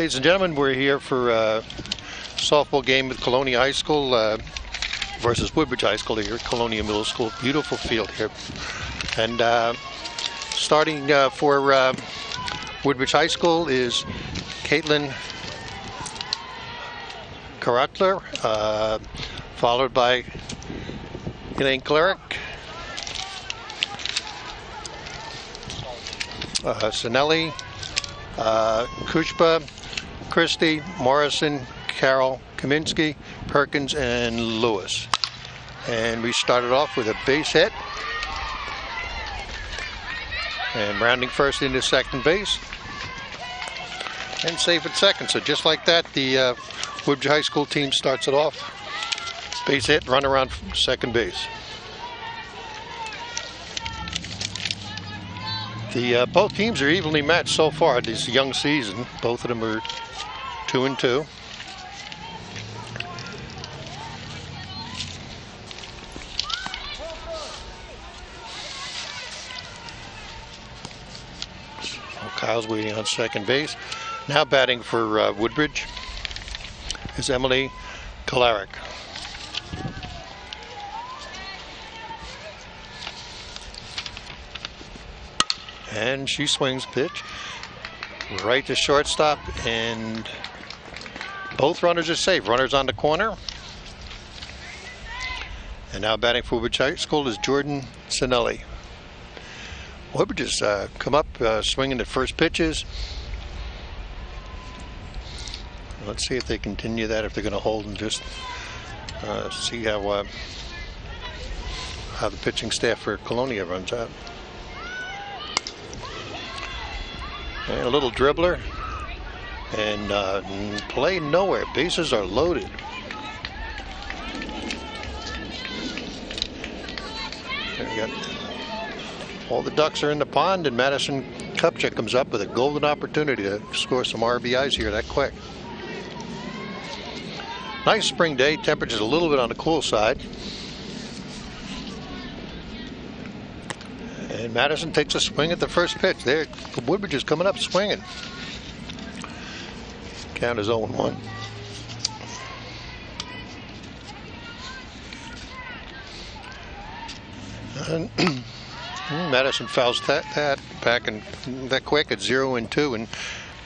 Ladies and gentlemen, we're here for a softball game with Colonia High School versus Woodbridge High School here at Colonia Middle School. Beautiful field here. And starting for Woodbridge High School is Caitlin Karatler, followed by Elaine Cleric, Sinelli, Kushba, Christie, Morrison, Carroll, Kaminsky, Perkins, and Lewis. And we started off with a base hit. And rounding first into second base. And safe at second. So just like that, the Woodbridge High School team starts it off. Base hit, run around second base. Both teams are evenly matched so far this young season. Both of them are 2-2. Kyle's waiting on second base. Now batting for Woodbridge is Emily Kalarick. And she swings pitch right to shortstop, and both runners are safe. Runners on the corner. And now batting for Woodbridge High School is Jordan Sinelli. Woodbridge has come up swinging at first pitches. Let's see if they continue that, if they're going to hold and just see how the pitching staff for Colonia runs out. And a little dribbler, and play nowhere. Bases are loaded. There you go. All the ducks are in the pond, and Madison Kupchak comes up with a golden opportunity to score some RBIs here that quick. Nice spring day. Temperature's a little bit on the cool side. And Madison takes a swing at the first pitch. There, Woodbridge is coming up swinging. Count is 0-1. And Madison fouls that back and that quick at 0-2. And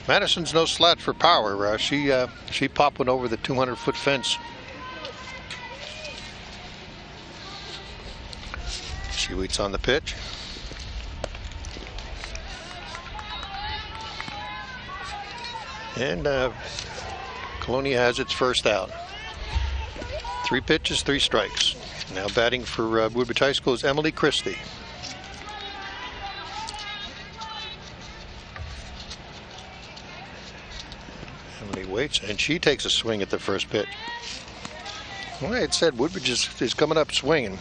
Madison's no slouch for power. She popped one over the 200-foot fence. She waits on the pitch. And Colonia has its first out. 3 pitches, 3 strikes. Now batting for Woodbridge High School is Emily Christie. Emily waits, and she takes a swing at the first pitch. Well, I had said Woodbridge is coming up swinging.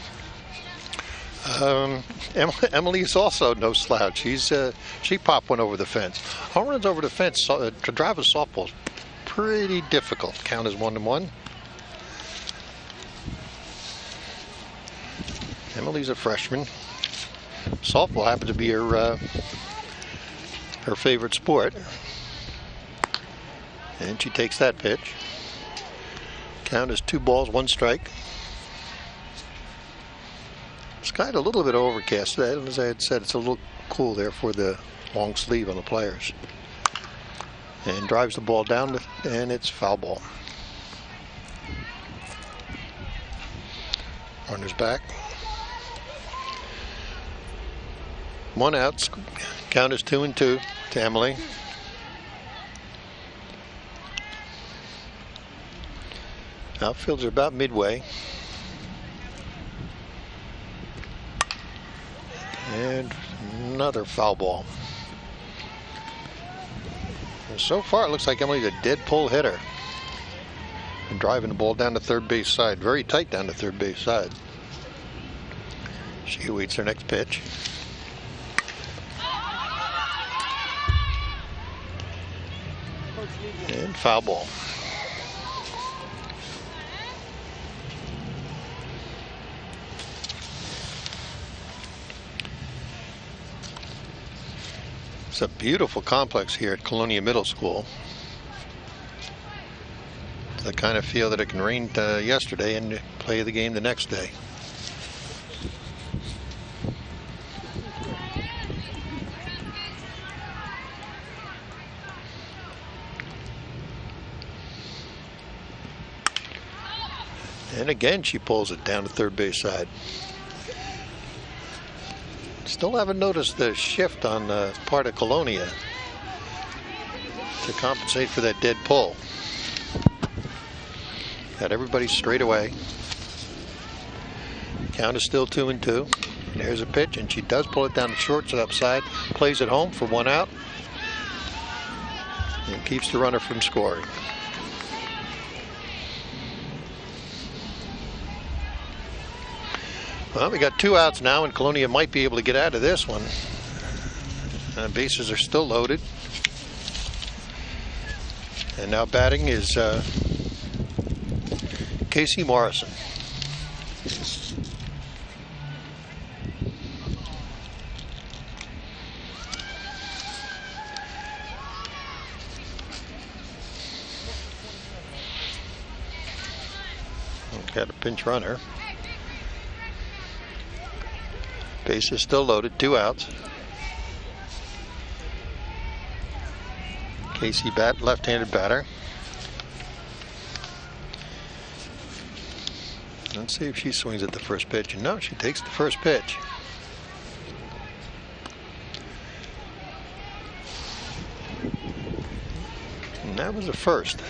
Emily is also no slouch. She popped one over the fence. Home runs over the fence to drive a softball is pretty difficult. Count is 1-1. Emily's a freshman. Softball happens to be her favorite sport, and she takes that pitch. Count is 2 balls, 1 strike. It's kind of a little bit overcast. As I had said, it's a little cool there for the long sleeve on the players. And drives the ball down, and it's foul ball. Runner's back. 1 out. Count is 2-2 to Emily. Outfield's about midway. And another foul ball. And so far, it looks like Emily's a dead pull hitter. And driving the ball down the third base side. Very tight down the third base side. She awaits her next pitch. And foul ball. It's a beautiful complex here at Colonia Middle School. the kind of field that it can rain yesterday and play the game the next day. And again, she pulls it down to third base side. Still haven't noticed the shift on the part of Colonia to compensate for that dead pull. Got everybody straight away. Count is still 2-2. There's a pitch, and she does pull it down the shortstop side. Plays it home for 1 out. And keeps the runner from scoring. Well, we got 2 outs now, and Colonia might be able to get out of this one. Bases are still loaded. And now batting is Casey Morrison. Got a pinch runner. Base is still loaded, 2 outs. Casey left-handed batter. Let's see if she swings at the first pitch. No, she takes the first pitch. And that was the first.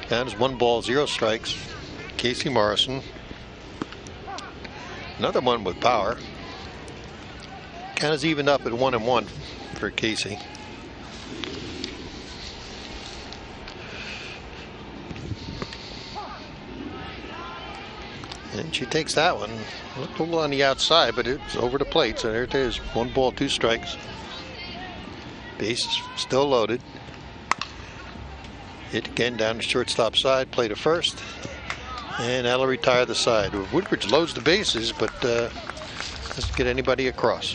Count is 1 ball, 0 strikes. Casey Morrison. Another one with power. Count is evened up at 1-1 for Casey. And she takes that one. Looked a little on the outside, but it's over the plate. So there it is. 1 ball, 2 strikes. Base is still loaded. Hit again down the shortstop side. Play to first. And that'll retire the side. Woodbridge loads the bases, but doesn't get anybody across.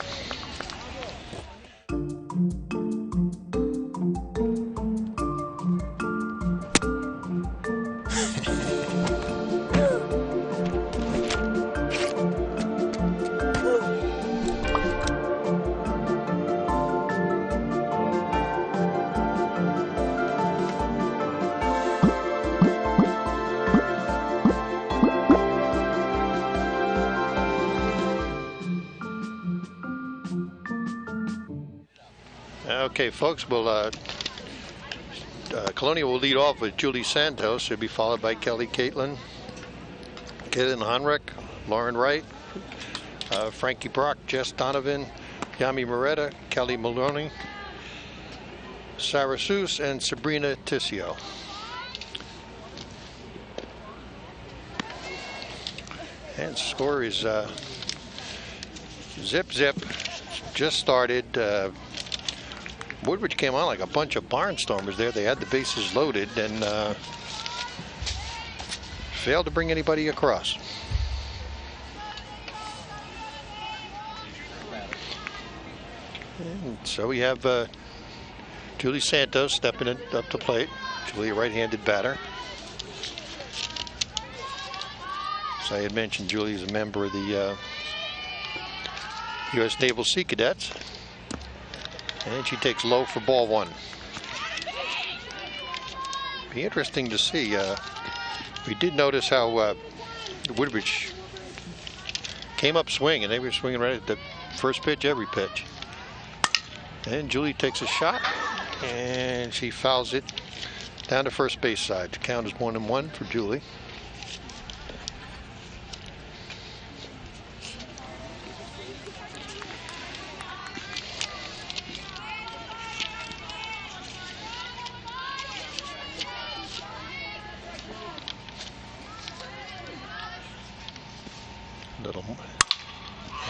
Okay, folks, Colonia will lead off with Julie Santos. She'll be followed by Kelly Caitlin, Honrick, Lauren Wright, Frankie Brock, Jess Donovan, Yami Moretta, Kelly Maloney, Sarah Seuss, and Sabrina Tissio. And score is zip, just started. Woodbridge came on like a bunch of barnstormers there. They had the bases loaded and failed to bring anybody across. And so we have Julie Santos stepping up to plate. Julie, a right-handed batter. So I had mentioned Julie is a member of the U.S. Naval Sea Cadets. And she takes low for ball 1. Be interesting to see. We did notice how Woodbridge came up swinging. They were swinging right at the first pitch, every pitch. And Julie takes a shot, and she fouls it down to first base side. The count is 1-1 for Julie.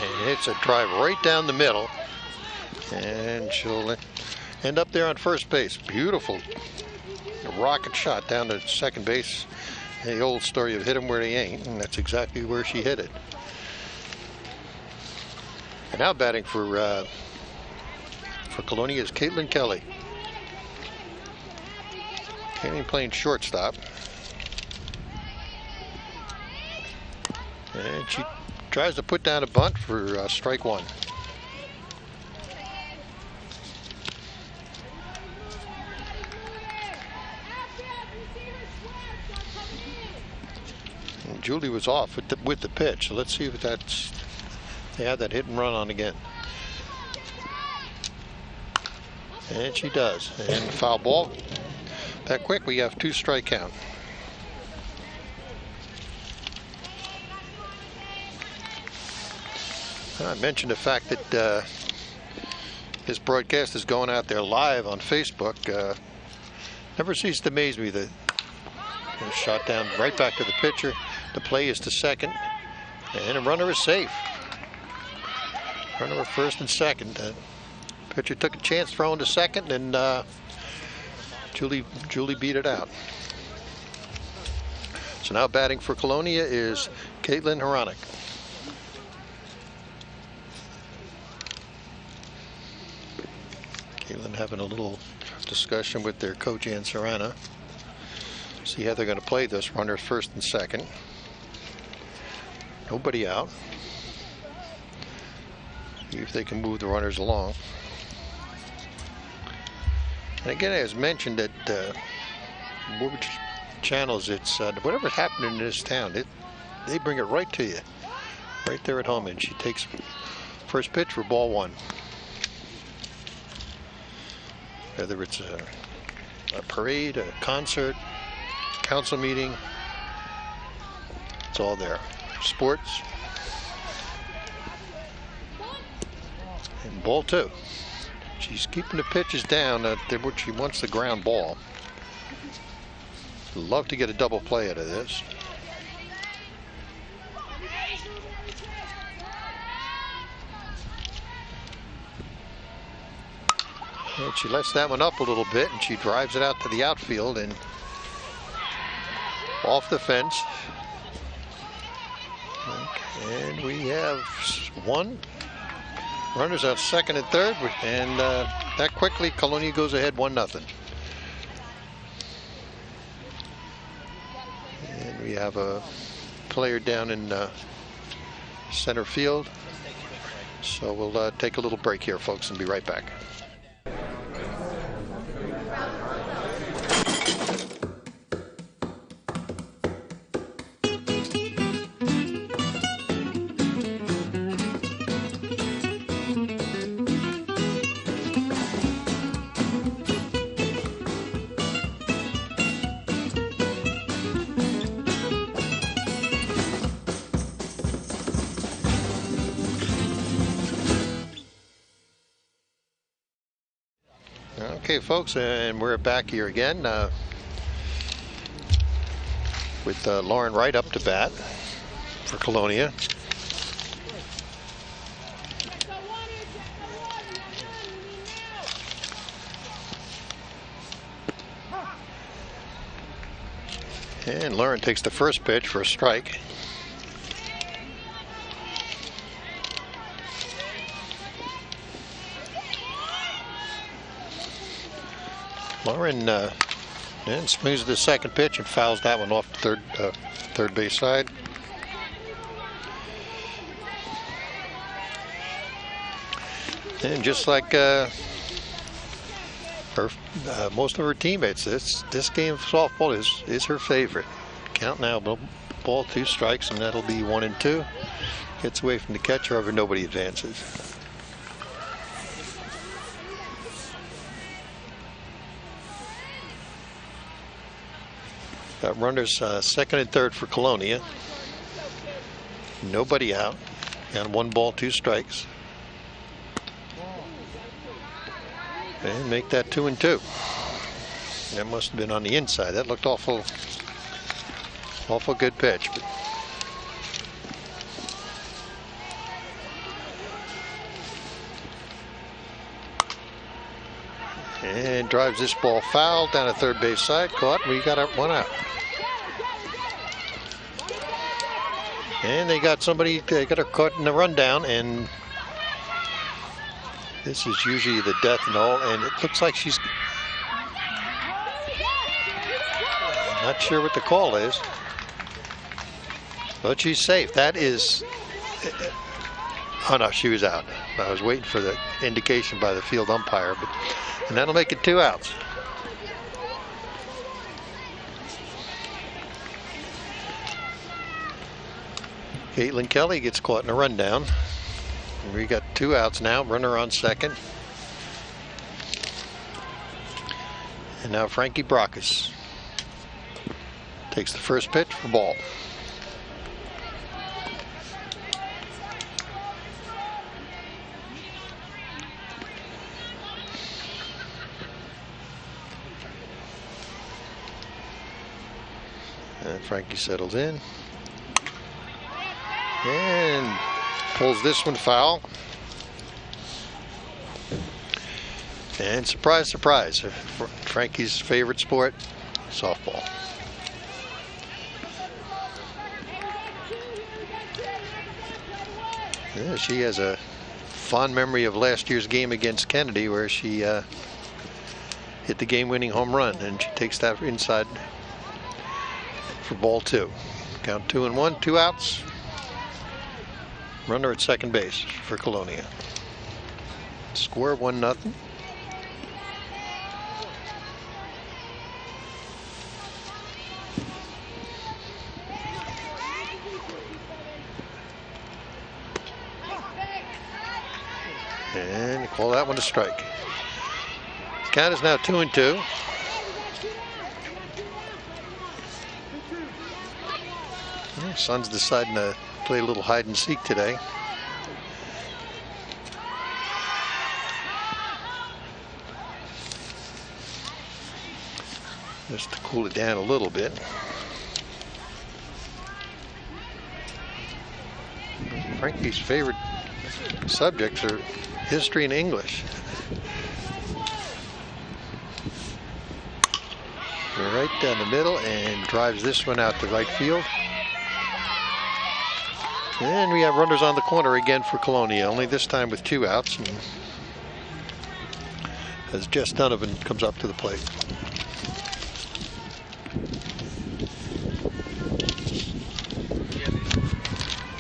And hits a drive right down the middle, and she'll end up there on first base. Beautiful rocket shot down to second base. The old story of hit them where they ain't, and that's exactly where she hit it. And now batting for Colonia is Caitlin Kelly. Kenny playing shortstop. And she tries to put down a bunt for strike one. And Julie was off with the pitch, so let's see if they have that hit and run on again. And she does. And foul ball. That quick, we have 2 strike count. I mentioned the fact that this broadcast is going out there live on Facebook. Never ceased to amaze me that shot down right back to the pitcher. The play is to second, and a runner is safe. Runner at first and second. Pitcher took a chance throwing to second, and Julie beat it out. So now batting for Colonia is Caitlin Horonic. Caitlin having a little discussion with their coach Ann Serrana. See how they're going to play this. Runners first and second. Nobody out. See if they can move the runners along. And again, as mentioned at Woodbridge channels, it's whatever's happening in this town, they bring it right to you, right there at home. And she takes first pitch for ball one. Whether it's a parade, a concert, council meeting, it's all there. Sports. And ball two. She's keeping the pitches down. She wants the ground ball. Love to get a double play out of this. And she lets that one up a little bit, and she drives it out to the outfield and off the fence. And we have 1. Runners out second and third, and that quickly Colonia goes ahead 1-0. And we have a player down in center field. So we'll take a little break here, folks, and be right back. Okay, folks, and we're back here again with Lauren Wright up to bat for Colonia. And Lauren takes the first pitch for a strike. Lauren and swings the second pitch and fouls that one off the third base side. And just like most of her teammates, this game of softball is her favorite. Count now, ball 2 strikes, and that'll be 1 and 2. Gets away from the catcher, however nobody advances. Got runners second and third for Colonia. Nobody out. And 1 ball, 2 strikes. And make that 2 and 2. That must have been on the inside. That looked awful good pitch. And drives this ball foul down the third base side. Caught. We got 1 out. And they got her caught in the rundown, and this is usually the death knell, and it looks like she's Not sure what the call is, but she's safe. That is, oh no, she was out. I was waiting for the indication by the field umpire, and that'll make it 2 outs. Caitlin Kelly gets caught in a rundown. We got 2 outs now, runner on second. And now Frankie Brockus takes the first pitch for ball. And Frankie settles in and pulls this one foul. And surprise, surprise, Frankie's favorite sport, softball. Yeah, she has a fond memory of last year's game against Kennedy where she hit the game-winning home run, and she takes that inside for ball 2. Count 2-1, 2 outs. Runner at second base for Colonia. Score 1-0. And call that one a strike. Count is now 2-2. Sun's deciding to play a little hide and seek today. Just to cool it down a little bit. Frankie's favorite subjects are history and English. Right down the middle and drives this one out to right field. And we have runners on the corner again for Colonia, only this time with 2 outs. And as Jess Donovan comes up to the plate.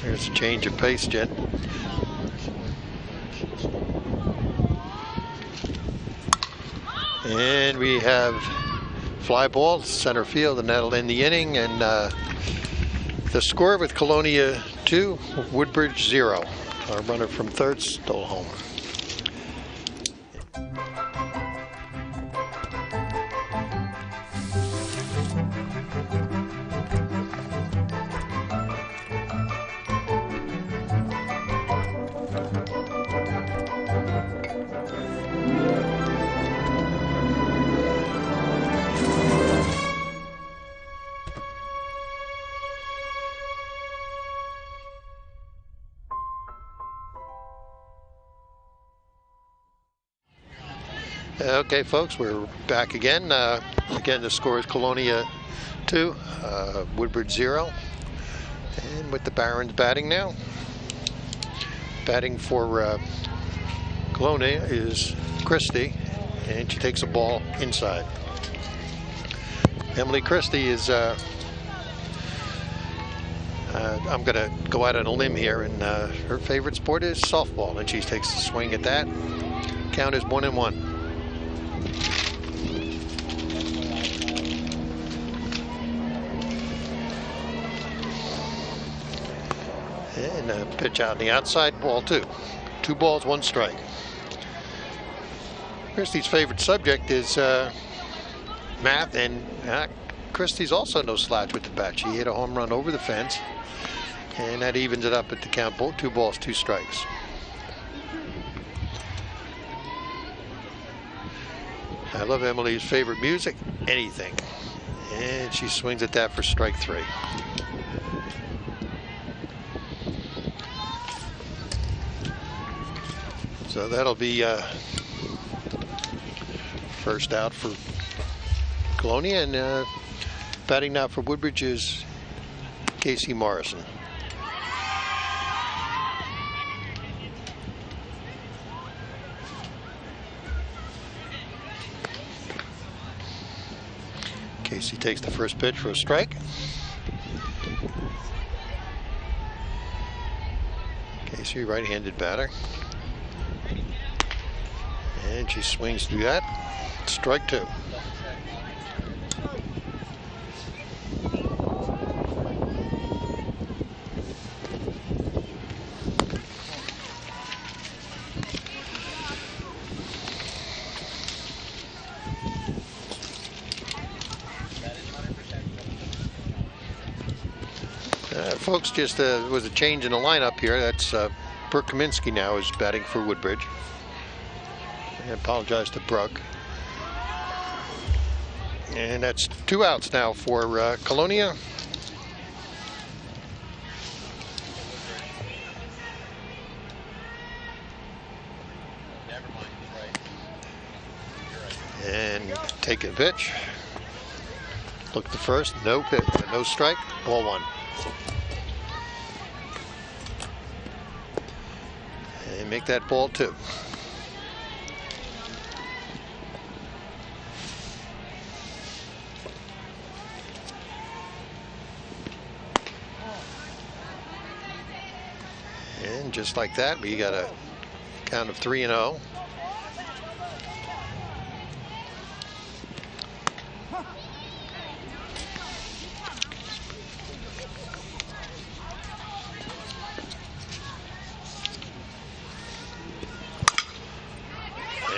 There's a change of pace, Jen. And we have fly ball, center field, and that'll end the inning. And the score with Colonia 2, Woodbridge 0. Our runner from third stole home. Okay, folks, we're back again. Again, the score is Colonia 2, Woodbridge 0. And with the Barons batting now. Batting for Colonia is Christie, and she takes a ball inside. Emily Christie is, I'm going to go out on a limb here, and her favorite sport is softball, and she takes a swing at that. Count is 1-1. And a pitch out on the outside, ball 2. 2 balls, 1 strike. Christie's favorite subject is math, and Christie's also no slouch with the bat. She hit a home run over the fence, and that evens it up at the count. 2 balls, 2 strikes. I love Emily's favorite music, anything. And she swings at that for strike 3. So that'll be first out for Colonia, and batting now for Woodbridge is Casey Morrison. Casey takes the first pitch for a strike. Casey, right-handed batter. And she swings through that. Strike two. Folks, just was a change in the lineup here. That's Brooke Kaminsky now is batting for Woodbridge. I apologize to Brooke. And that's 2 outs now for Colonia. And take a pitch. Look the first, no pitch, no strike, ball one. And make that ball two. And just like that, we got a count of 3-0.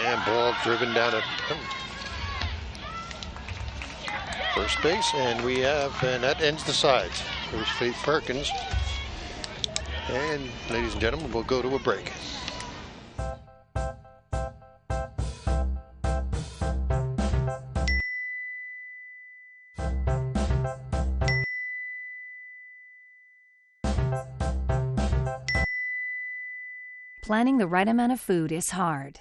And ball driven down to first base, and we have, and that ends the sides. There's Faith Perkins. And ladies and gentlemen, we'll go to a break. Planning the right amount of food is hard.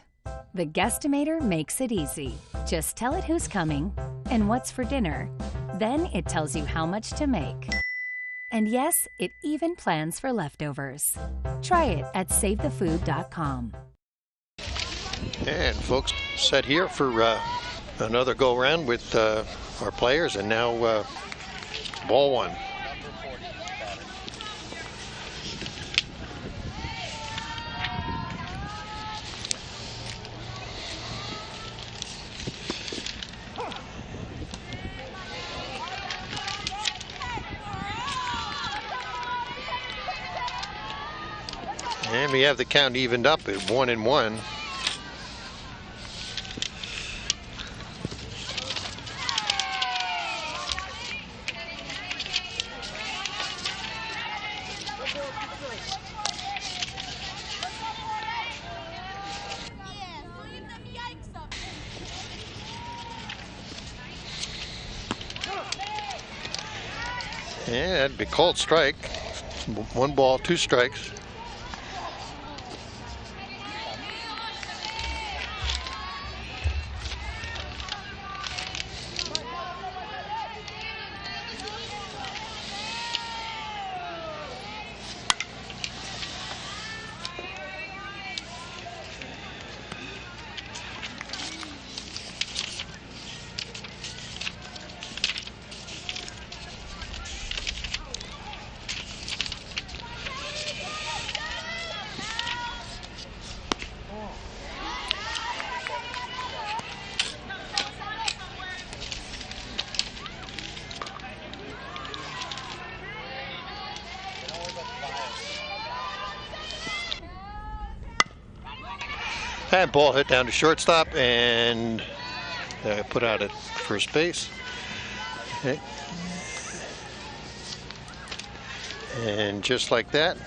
The Guestimator makes it easy. Just tell it who's coming and what's for dinner. Then it tells you how much to make. And yes, it even plans for leftovers. Try it at SaveTheFood.com. And folks, set here for another go-around with our players, and now ball one. And we have the count evened up at 1-1. And that'd be called strike. 1 ball, 2 strikes. That ball hit down to shortstop and put out at first base. Okay. And just like that,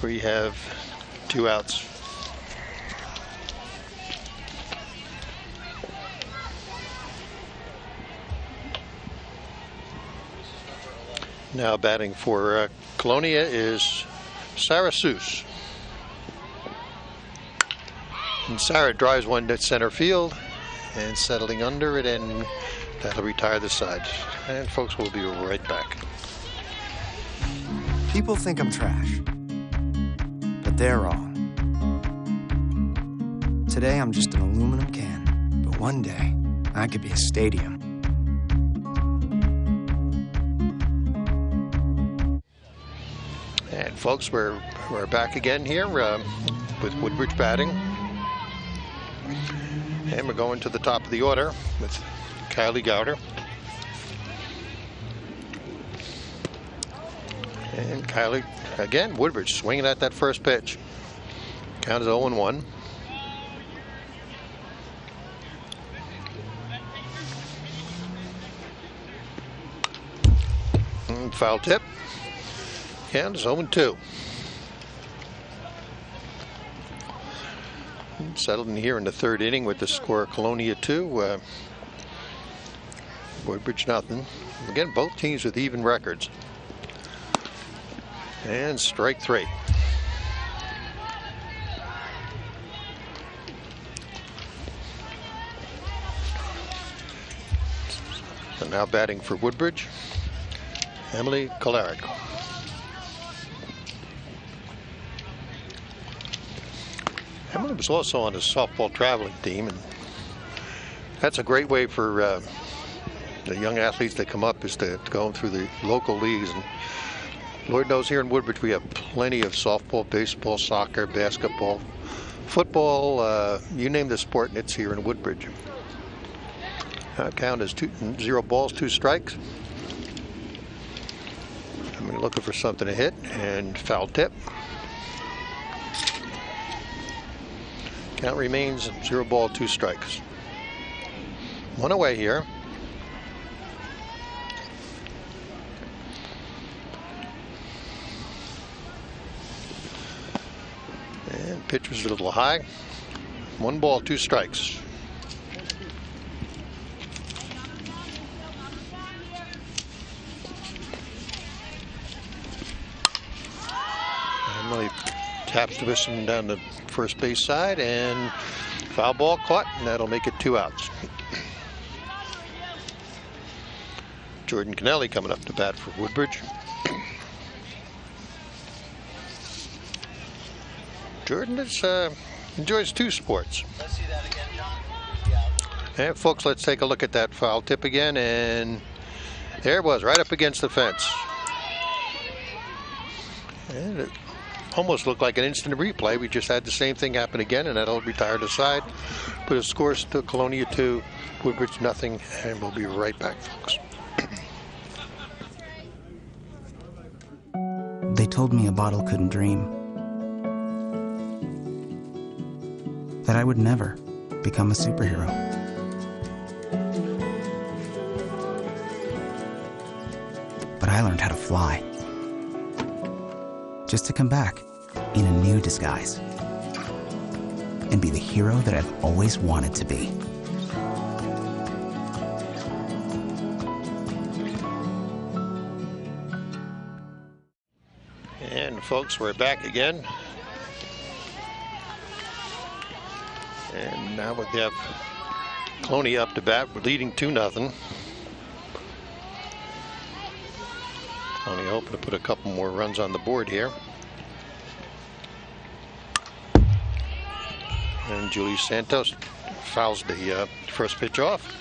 we have 2 outs. Now batting for Colonia is Sarah Seuss. And Sarah drives one to center field and settling under it, and that'll retire the side. And folks, we'll be right back. People think I'm trash, but they're wrong. Today I'm just an aluminum can, but one day I could be a stadium. And folks, we're back again here with Woodbridge batting. And we're going to the top of the order with Kylie Gowder. And Kylie, again, Woodbridge swinging at that first pitch. Count is 0-1. Foul tip. Count is 0-2. Settled in here in the third inning with the score Colonia 2, Woodbridge nothing. Again, both teams with even records. And strike 3. So now batting for Woodbridge, Emily Collard. Emily was also on the softball traveling team, and that's a great way for the young athletes that come up, is to go through the local leagues. And Lord knows here in Woodbridge we have plenty of softball, baseball, soccer, basketball, football, you name the sport, and it's here in Woodbridge. Count is 0 balls, 2 strikes. I'm looking for something to hit, and foul tip. Count remains 0 ball, 2 strikes. 1 away here. And pitch was a little high. 1 ball, 2 strikes. Emily taps the piston down the first base side, and foul ball caught, and that'll make it 2 outs. Jordan Kennelly coming up to bat for Woodbridge. Jordan enjoys 2 sports. Let's see that again, John. And folks, let's take a look at that foul tip again, and there it was, right up against the fence. And it almost looked like an instant replay. We just had the same thing happen again, and that'll retire the side. Put a score to Colonia 2, Woodbridge nothing, and we'll be right back, folks. They told me a bottle couldn't dream. That I would never become a superhero. But I learned how to fly. Just to come back in a new disguise and be the hero that I've always wanted to be. And folks, we're back again. And now we have Colonia up to bat. We're leading 2-0. Colonia hoping to put a couple more runs on the board here. And Julie Santos fouls the first pitch off.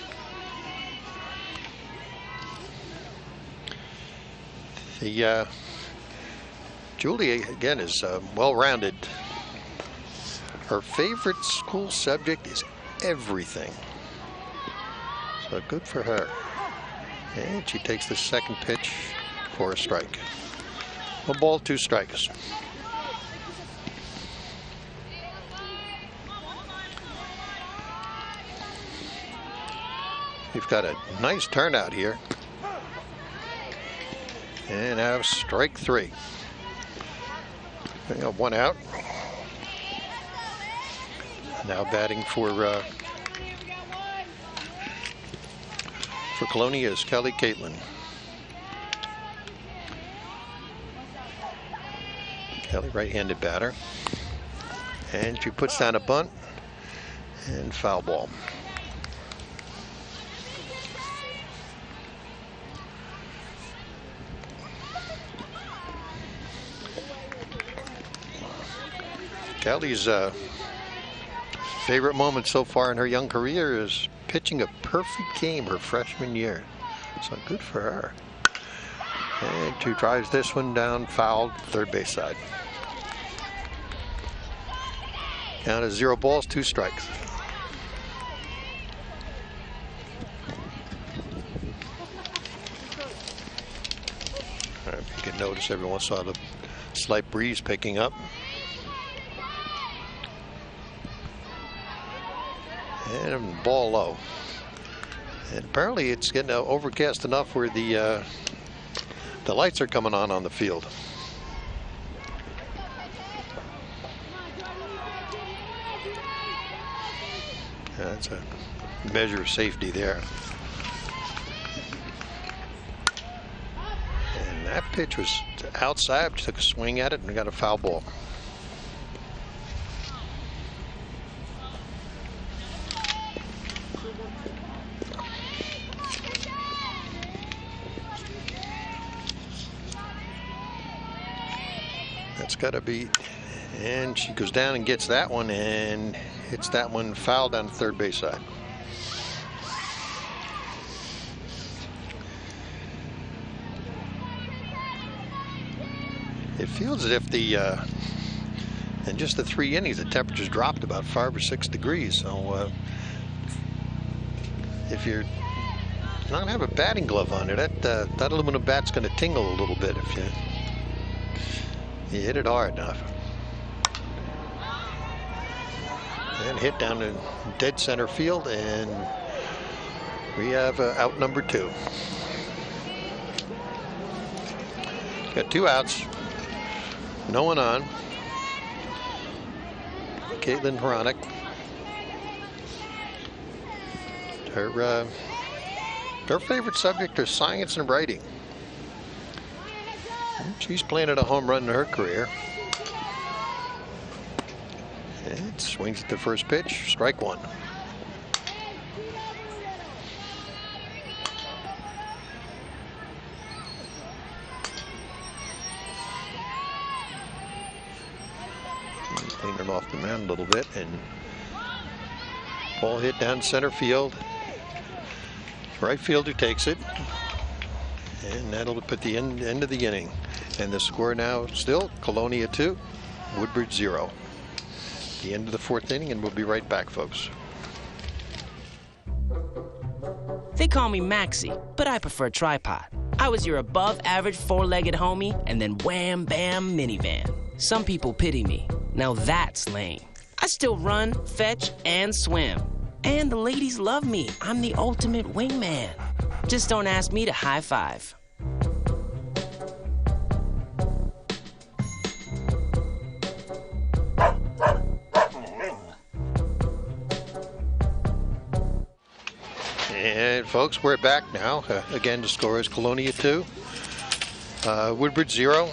Julie, again, is well-rounded. Her favorite school subject is everything. So good for her. And she takes the second pitch for a strike. 1 ball, 2 strikes. We've got a nice turnout here. And now strike 3. We got 1 out. Now batting for Colonia is Kelly Caitlin. Kelly, right-handed batter. And she puts down a bunt and foul ball. Kelly's favorite moment so far in her young career is pitching a perfect game her freshman year. So good for her. And 2 tries this one down, fouled, third base side. Count is 0 balls, 2 strikes. If you can notice, everyone saw the slight breeze picking up. And ball low. And apparently it's getting overcast enough where the lights are coming on the field. That's a measure of safety there. And that pitch was outside, took a swing at it and got a foul ball. That's got to be, and she goes down and gets that one and hits that one foul down the third base side. It feels as if in just the 3 innings, the temperature's dropped about 5 or 6 degrees. So if you're not gonna have a batting glove on it, that aluminum bat's gonna tingle a little bit if you hit it hard enough. And hit down in dead center field, and we have out number 2. Got 2 outs, no one on. Caitlin Horonic. Her favorite subject is science and writing. She's planted a home run in her career. And swings at the first pitch, strike 1. Cleaned it off the mound a little bit, and ball hit down center field. Right fielder takes it, and that'll put the end of the inning. And the score now still Colonia 2, Woodbridge 0. The end of the 4th inning, and we'll be right back, folks. They call me Maxie, but I prefer tripod. I was your above-average 4-legged homie, and then wham, bam, minivan. Some people pity me. Now that's lame. I still run, fetch, and swim. And the ladies love me. I'm the ultimate wingman. Just don't ask me to high five. And folks, we're back now. Again, the score is Colonia 2, Woodbridge 0.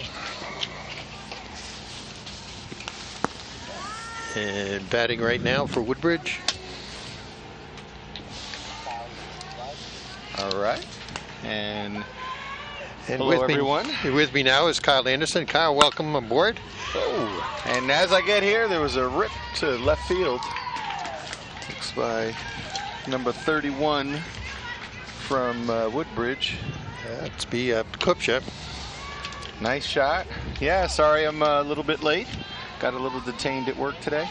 And batting right now for Woodbridge. All right. And hello, with everyone. With me now is Kyle Anderson. Kyle, welcome aboard. Oh, and as I get here, there was a rip to left field. Looks by number 31 from Woodbridge. That's be Kupcha. Nice shot. Yeah, sorry I'm a little bit late. Got a little detained at work today.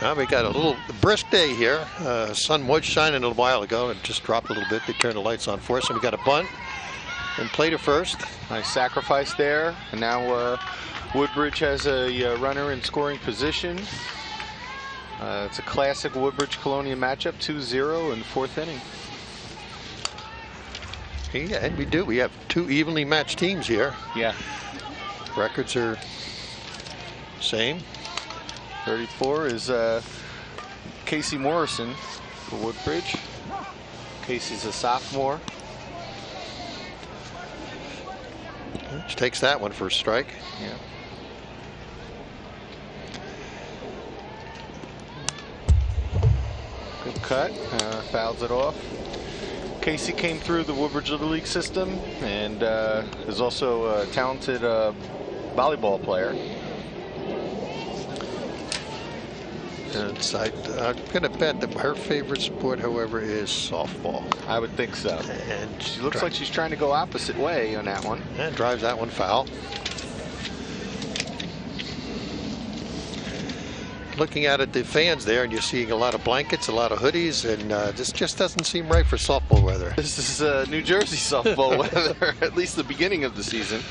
Well, we got a little brisk day here. Sun was shining a little while ago. It just dropped a little bit. They turned the lights on for us, and we got a bunt and play to first. Nice sacrifice there. And now Woodbridge has a runner in scoring position. It's a classic Woodbridge-Colonia matchup, 2-0 in the 4th inning. Yeah, and we do. We have 2 evenly matched teams here. Yeah. Records are same. 34 is Casey Morrison for Woodbridge. Casey's a sophomore. She takes that one for a strike. Yeah. Good cut. Fouls it off. Casey came through the Woodbridge Little League system and is also a talented volleyball player. And I'm going to bet that her favorite sport, however, is softball. I would think so. And She looks like she's trying to go opposite way on that one. And drives that one foul. Looking out at the fans there, and you're seeing a lot of blankets, a lot of hoodies, and this just doesn't seem right for softball weather. This is New Jersey softball weather, at least the beginning of the season.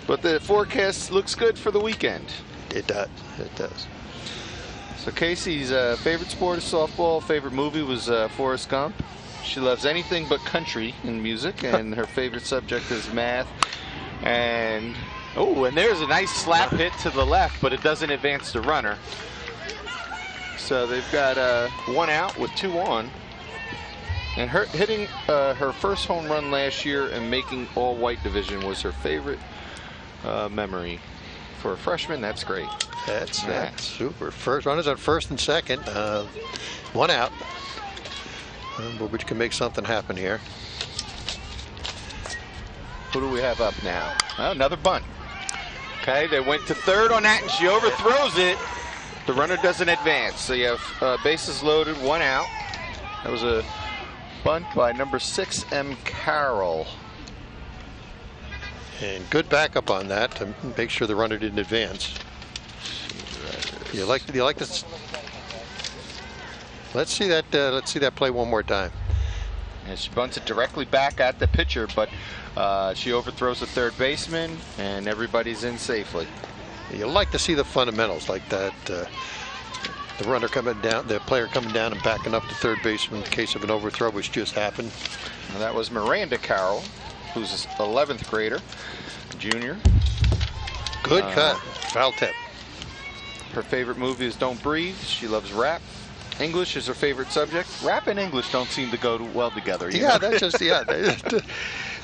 But the forecast looks good for the weekend. It does. It does. So Casey's favorite sport is softball. Favorite movie was Forrest Gump. She loves anything but country and music, and her favorite subject is math. And there's a nice slap hit to the left, but it doesn't advance the runner. So they've got 1 out with 2 on. And her hitting her first home run last year and making all-white division was her favorite memory. For a freshman, that's great. That's super. First runners on first and second. 1 out. Woodbridge can make something happen here. Who do we have up now? Oh, another bunt. Okay, they went to third on that, and she overthrows it. The runner doesn't advance. So you have bases loaded, 1 out. That was a bunt by number 6, M. Carroll. And good backup on that to make sure the runner didn't advance. You like this? Let's see that play one more time. And she bunts it directly back at the pitcher, but she overthrows the third baseman, and everybody's in safely. You like to see the fundamentals like that. The runner coming down, the player coming down and backing up the third baseman in case of an overthrow, which just happened. And that was Miranda Carroll, who's an 11th grader, junior. Good cut, foul tip. Her favorite movie is Don't Breathe. She loves rap. English is her favorite subject. Rap and English don't seem to go well together. You know? That's just,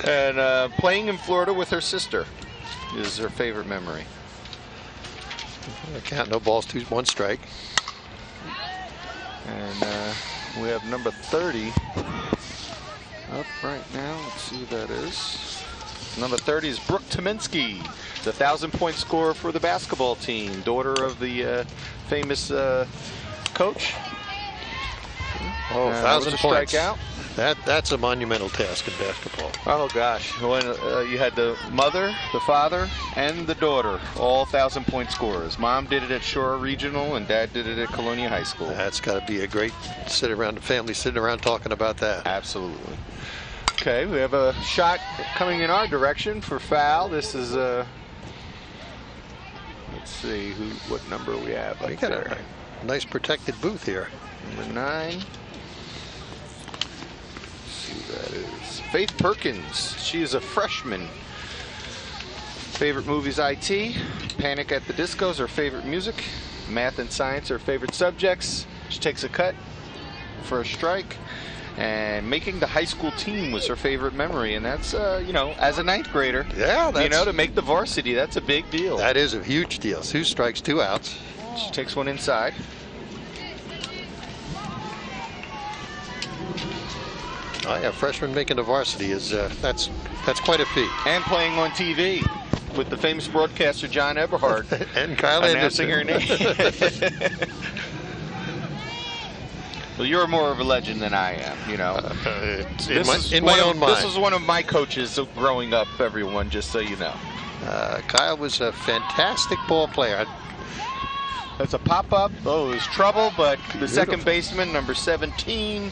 And playing in Florida with her sister is her favorite memory. I count, no balls, 1 strike. And we have number 30 up right now. Let's see who that is. Number 30 is Brooke Tominski, the 1,000-point scorer for the basketball team, daughter of the famous coach. 1,000 points. Strikeout. That's a monumental task in basketball. Oh gosh, when you had the mother, the father, and the daughter, all 1,000-point scorers. Mom did it at Shore Regional, and Dad did it at Colonia High School. That's got to be a great the family sitting around talking about that. Absolutely. Okay, we have a shot coming in our direction for foul. This is let's see what number we have. We got a nice protected booth here. Number 9. That is Faith Perkins. She is a freshman. Favorite movies: IT, Panic at the Disco is her favorite music, math and science are her favorite subjects. She takes a cut for a strike, and making the high school team was her favorite memory. And that's as a 9th grader, to make the varsity, that's a big deal. That is a huge deal. 2 strikes, 2 outs. She takes one inside. Oh yeah, freshman making the varsity is that's quite a feat. And playing on TV with the famous broadcaster John Eberhard and Kyle announcing Anderson. Her name. Well, you're more of a legend than I am, you know. In my own mind. This was one of my coaches growing up, everyone, just so you know. Kyle was a fantastic ball player. That's a pop-up. Oh, it was trouble, but the second baseman, number 17,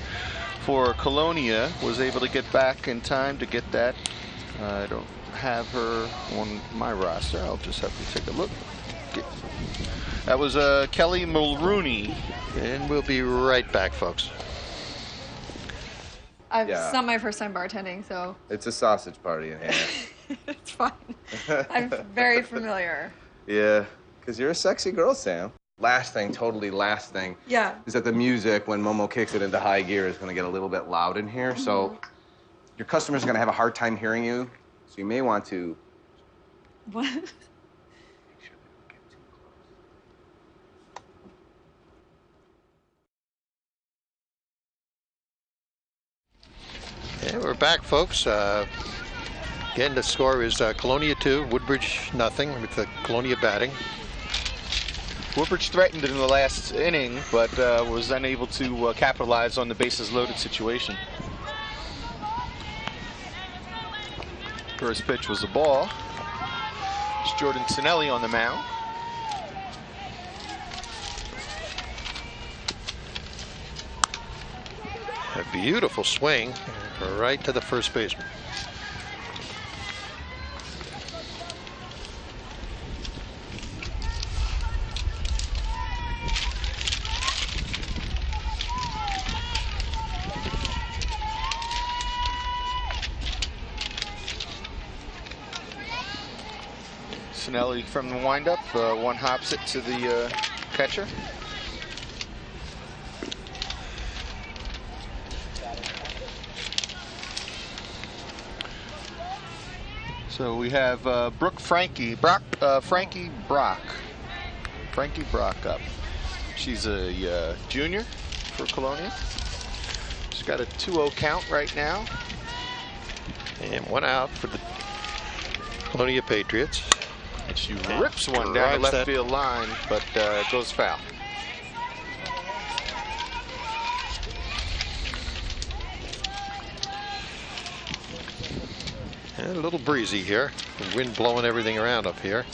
for Colonia, was able to get back in time to get that. I don't have her on my roster. I'll just have to take a look. That was Kelly Mulrooney. And we'll be right back, folks. It's not my first time bartending, so. It's a sausage party in here. It's fine. I'm very familiar. Yeah, because you're a sexy girl, Sam. Last thing Yeah. is that the music, when Momo kicks it into high gear, is going to get a little bit loud in here. So your customers are going to have a hard time hearing you. So you may want to. What? Make sure they don't get too close. Yeah, we're back, folks. Again, the score is Colonia 2, Woodbridge nothing, with the Colonia batting. Woodbridge threatened in the last inning, but was unable to capitalize on the bases loaded situation. First pitch was a ball. It's Jordan Sinelli on the mound. A beautiful swing right to the first baseman. Sinelli from the windup, one hops it to the catcher. So we have Frankie Brock up. She's a junior for Colonia. She's got a 2-0 count right now. And one out for the Colonia Patriots. And she rips one down the left field line, but it goes foul. And a little breezy here. The wind blowing everything around up here.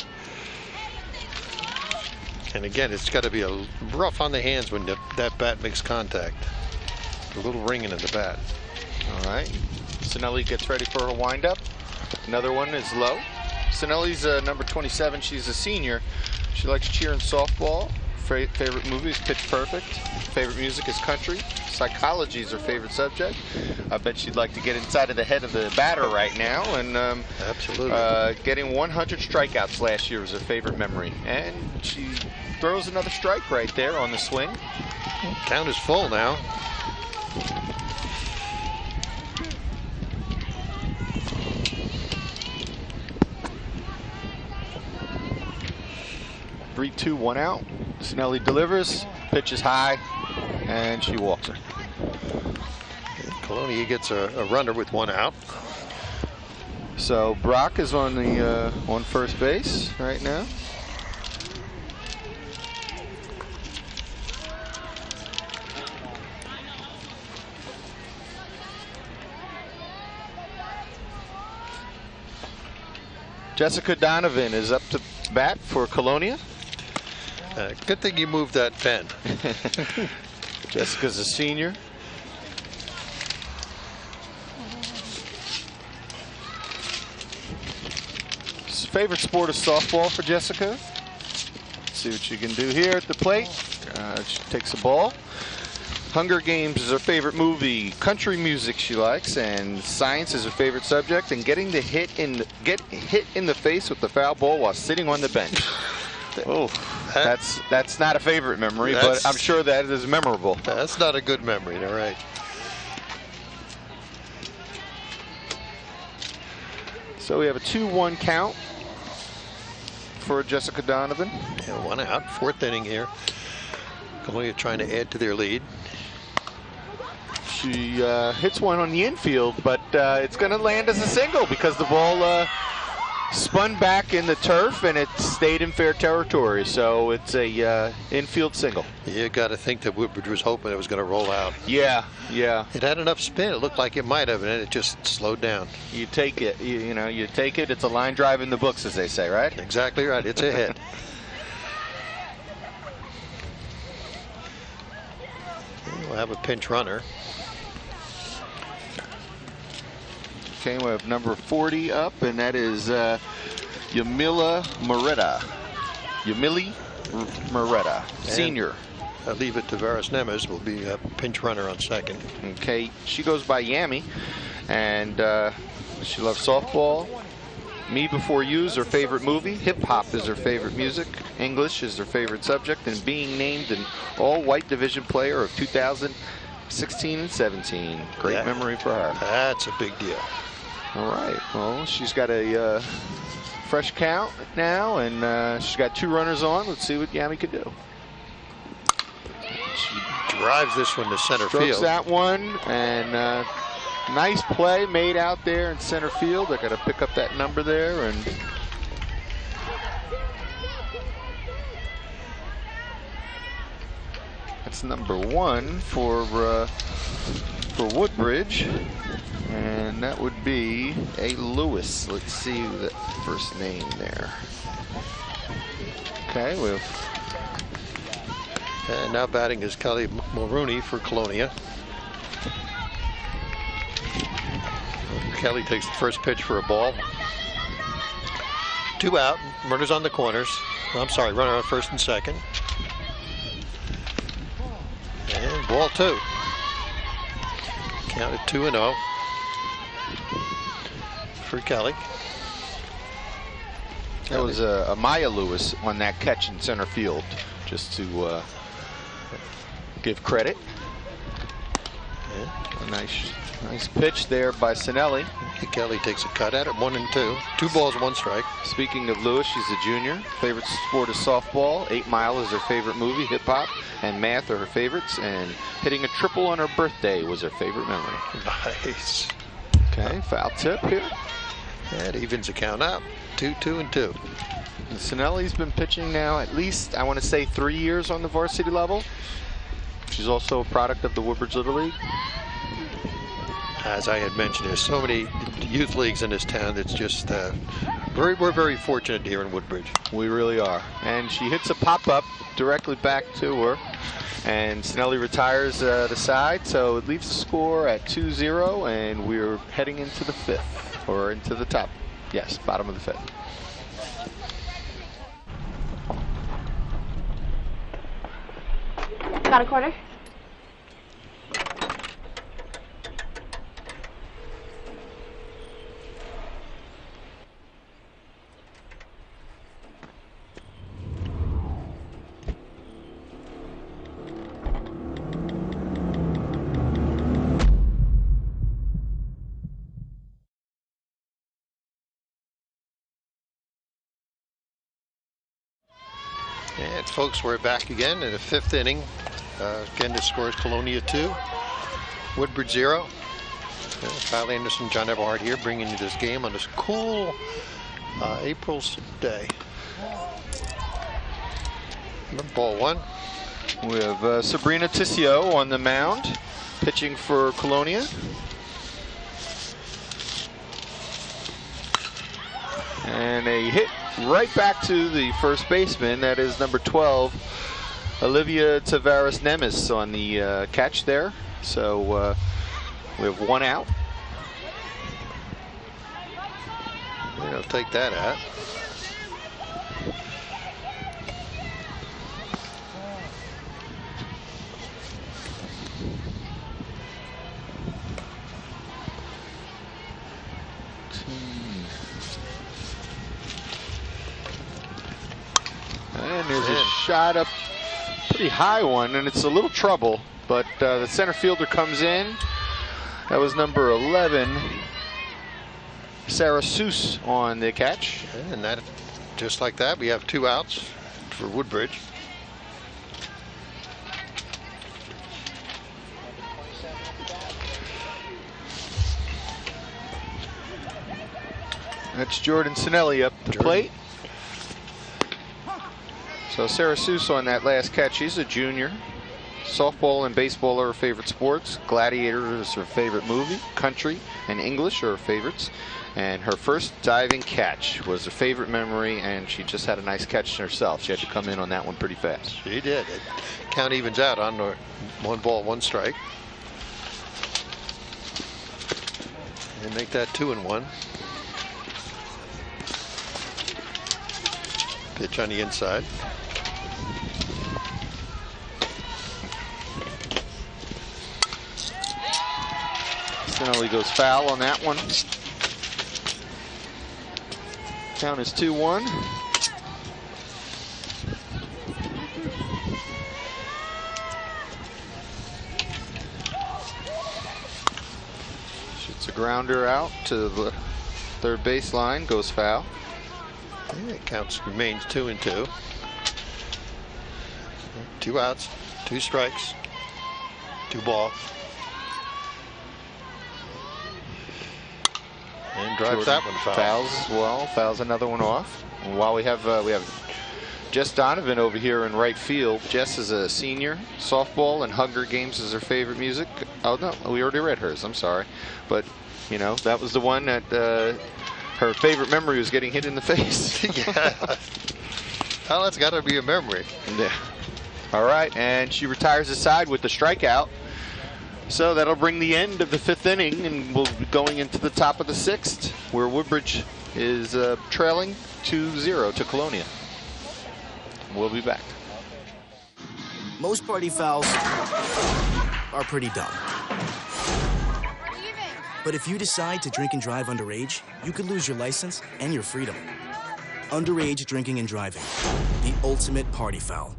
And again, it's got to be a rough on the hands when that bat makes contact. A little ringing in the bat. All right. Sinelli gets ready for her windup. Another one is low. Sinelli's number 27. She's a senior. She likes cheer and softball. Favorite movie is Pitch Perfect. Favorite music is country. Psychology is her favorite subject. I bet she'd like to get inside of the head of the batter right now. And absolutely. Getting 100 strikeouts last year was her favorite memory. And she throws another strike right there on the swing. Count is full now. Three, 2, 1 out. Sinelli delivers, pitch is high, and she walks her. Colonia gets a runner with one out. So Brock is on the on first base right now. Jessica Donovan is up to bat for Colonia. Good thing you moved that pen. Jessica's a senior. Favorite sport is softball for Jessica. Let's see what she can do here at the plate. She takes the ball. Hunger Games is her favorite movie. Country music she likes, and science is her favorite subject. And get hit in the face with the foul ball while sitting on the bench. Oh, that's not a favorite memory, but I'm sure that is memorable. That's not a good memory. All right. So we have a 2-1 count for Jessica Donovan. Yeah, one out. Fourth inning here. Colonia trying to add to their lead. She hits one on the infield, but it's going to land as a single because the ball spun back in the turf and it stayed in fair territory. So it's a infield single. You got to think that Woodbridge was hoping it was going to roll out. Yeah. It had enough spin. It looked like it might have, and it just slowed down. You take it. You take it. It's a line drive in the books, as they say, right? Exactly right. It's a hit. We'll have a pinch runner. Okay, we have number 40 up, and that is Yamila Moretta, senior. I'll leave it to Varys Nemes. Will be a pinch runner on second. Okay, she goes by Yami, and she loves softball. Me Before You is her favorite movie. Hip hop is her favorite music. English is her favorite subject, and being named an all-white division player of 2016 and 17. Great memory for her. That's a big deal. All right. Well, she's got a fresh count now, and she's got 2 runners on. Let's see what Yami can do. She drives this one to center Strokes field. That one, and nice play made out there in center field. I got to pick up that number there, and That's number 1 for Woodbridge, and that would be a Lewis. Let's see the first name there. Okay, and now batting is Kelly Mulrooney for Colonia. Kelly takes the first pitch for a ball. 2 out, runners on the corners. I'm sorry, runner on first and second. And ball 2. Counted 2-0 for Kelly. That was a Maya Lewis on that catch in center field, just to give credit. Yeah. A nice pitch there by Sinelli. Kelly takes a cut at it, 1-2. 2 balls, 1 strike. Speaking of Lewis, she's a junior. Favorite sport is softball. 8 Mile is her favorite movie. Hip hop and math are her favorites. And hitting a triple on her birthday was her favorite memory. Nice. Okay, foul tip here. That evens the count out. 2-2-2. And Sinelli's been pitching now at least, I want to say, 3 years on the varsity level. She's also a product of the Woodbridge Little League. As I had mentioned, there's so many youth leagues in this town. It's just we're very fortunate here in Woodbridge. We really are. And she hits a pop-up directly back to her. And Sinelli retires the side, so it leaves the score at 2-0, and we're heading into the 5th, or into the top. Yes, bottom of the 5th. Got a quarter? And folks, we're back again in the 5th inning. Again, the score is Colonia 2, Woodbridge 0. Kyle Anderson, John Everhart here, bringing you this game on this cool April's day. Ball 1. We have Sabrina Tissio on the mound, pitching for Colonia. And a hit right back to the first baseman. That is number 12, Olivia Tavares-Nemes on the catch there. So we have 1 out. They'll take that out. And there's a shot up, pretty high one, and it's a little trouble, but the center fielder comes in. That was number 11, Sarah Seuss on the catch. And that, just like that, we have 2 outs for Woodbridge. That's Jordan Sinelli up the plate. So Sarah Seuss on that last catch. She's a junior. Softball and baseball are her favorite sports. Gladiator is her favorite movie. Country and English are her favorites. And her first diving catch was her favorite memory, and she just had a nice catch herself. She had to come in on that one pretty fast. She did. Count evens out on the 1 ball, 1 strike. And make that 2-1. Pitch on the inside. Sinelli goes foul on that one. Count is 2-1. Shoots a grounder out to the third base line, goes foul. Yeah, it counts, remains 2-2. 2 outs, 2 strikes, 2 balls. And drives Jordan that one foul. Fouls as well. Fouls another one off. And while we have Jess Donovan over here in right field. Jess is a senior. Softball and Hunger Games is her favorite music. Oh, no, we already read hers. I'm sorry. But, you know, that was the one that her favorite memory was getting hit in the face. Yeah. Well, that's got to be a memory. Yeah. All right, and she retires aside with the strikeout. So that'll bring the end of the 5th inning, and we'll be going into the top of the 6th, where Woodbridge is trailing 2-0 to Colonia. We'll be back. Most party fouls are pretty dumb. But if you decide to drink and drive underage, you could lose your license and your freedom. Underage drinking and driving, the ultimate party foul.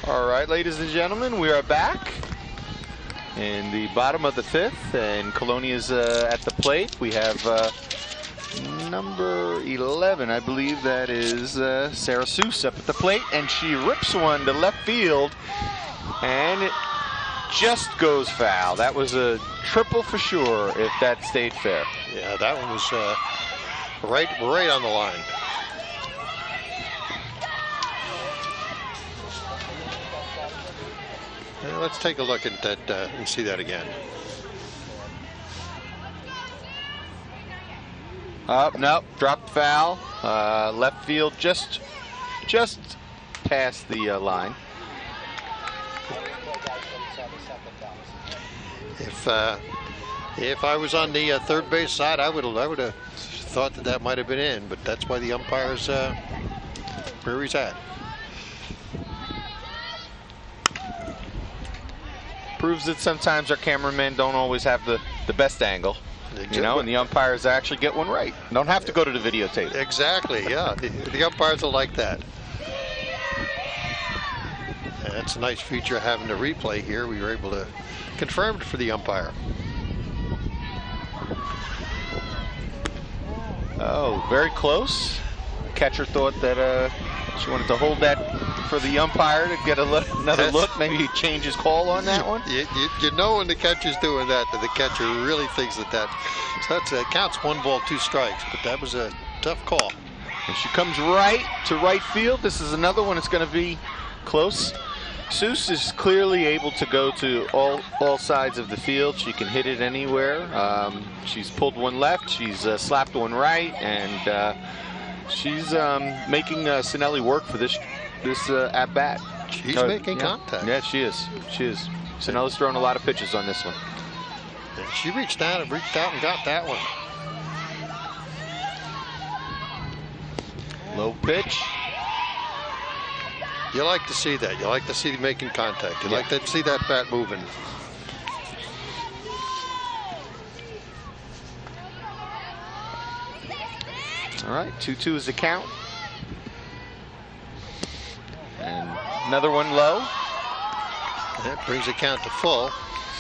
All right, ladies and gentlemen, we are back in the bottom of the 5th, and Colonia's at the plate. We have number 11, I believe that is Sarah Seuss up at the plate, and she rips one to left field, and it just goes foul. That was a triple for sure if that stayed fair. Yeah, that one was right on the line. Let's take a look at that and see that again. No, dropped foul. Left field just past the line. If I was on the third base side, I would have thought that might have been in, but that's why the umpire's where he's at. Proves that sometimes our cameramen don't always have the best angle, you know, and the umpires actually get one right. Don't have to go to the videotape. Exactly, yeah. The umpires are like that. And that's a nice feature of having the replay here. We were able to confirm it for the umpire. Oh, very close. Catcher thought that she wanted to hold that for the umpire to get another look. Maybe he change his call on that one. You know when the catcher's doing that the catcher really thinks that so that counts 1 ball, 2 strikes. But that was a tough call. And she comes right to right field. This is another one that's going to be close. Seuss is clearly able to go to all sides of the field. She can hit it anywhere. She's pulled one left. She's slapped one right, and she's making Sinelli work for this at bat. She's making contact. Yeah, she is. She is. Sinelli's throwing a lot of pitches on this one. And she reached out and got that one. Low pitch. You like to see that. You like to see them making contact. You like to see that bat moving. All right, 2-2 is the count. And another one low. That brings the count to full.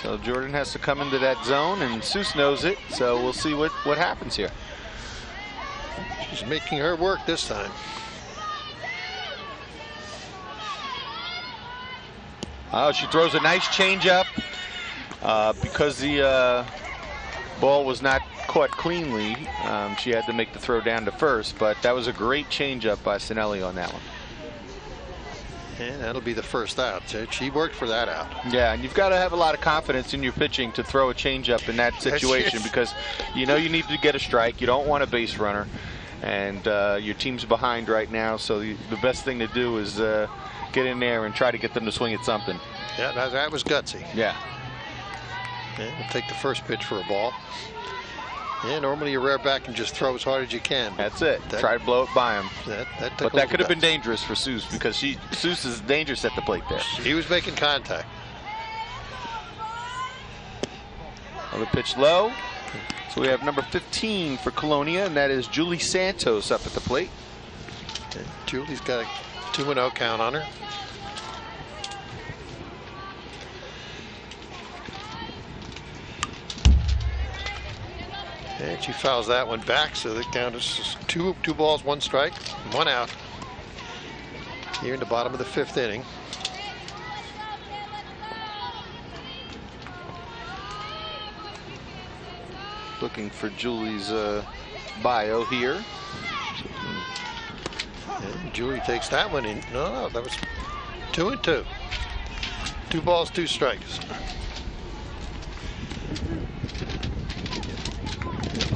So Jordan has to come into that zone, and Seuss knows it. So we'll see what happens here. She's making her work this time. Oh, she throws a nice changeup because the ball was not caught cleanly. She had to make the throw down to first, but that was a great changeup by Sinelli on that one. And that'll be the first out. She worked for that out. Yeah, and you've got to have a lot of confidence in your pitching to throw a changeup in that situation because you know you need to get a strike. You don't want a base runner, and your team's behind right now. So the best thing to do is get in there and try to get them to swing at something. Yeah, that was gutsy. Yeah. Yeah, we'll take the first pitch for a ball. Yeah, normally you rear back and just throw as hard as you can. That's it. Try to blow it by him. But that could have been dangerous for Seuss because Seuss is dangerous at the plate there. He was making contact. Another pitch low. So we have number 15 for Colonia, and that is Julie Santos up at the plate. And Julie's got a 2-0 count on her. And she fouls that one back, so the count is 2 balls, 1 strike, 1 out. Here in the bottom of the 5th inning. Looking for Julie's bio here. And Julie takes that one in. No, that was 2-2. 2 balls, 2 strikes.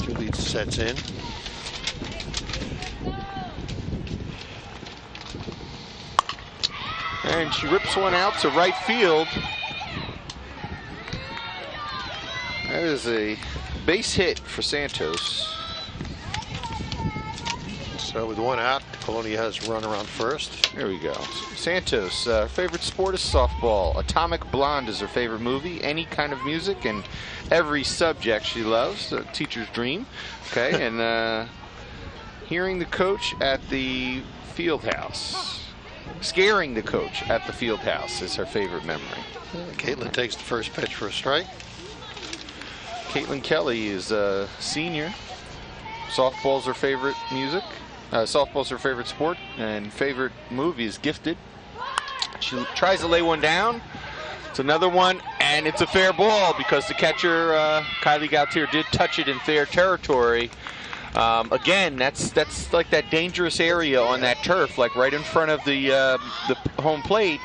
Julie sets in. And she rips one out to right field. That is a base hit for Santos. So with 1 out, Colonia has run around first. There we go. Santos, favorite sport is softball. Atomic Blonde is her favorite movie. Any kind of music and every subject she loves. A teacher's dream. Okay, and hearing the coach at the field house. Scaring the coach at the field house is her favorite memory. Caitlin takes the first pitch for a strike. Caitlin Kelly is a senior. Softball's her favorite music. Softball's her favorite sport, and favorite movie is Gifted. She tries to lay one down. It's another one, and it's a fair ball because the catcher, Kylie Gautier, did touch it in fair territory. Again, that's like that dangerous area on that turf, like right in front of the home plate.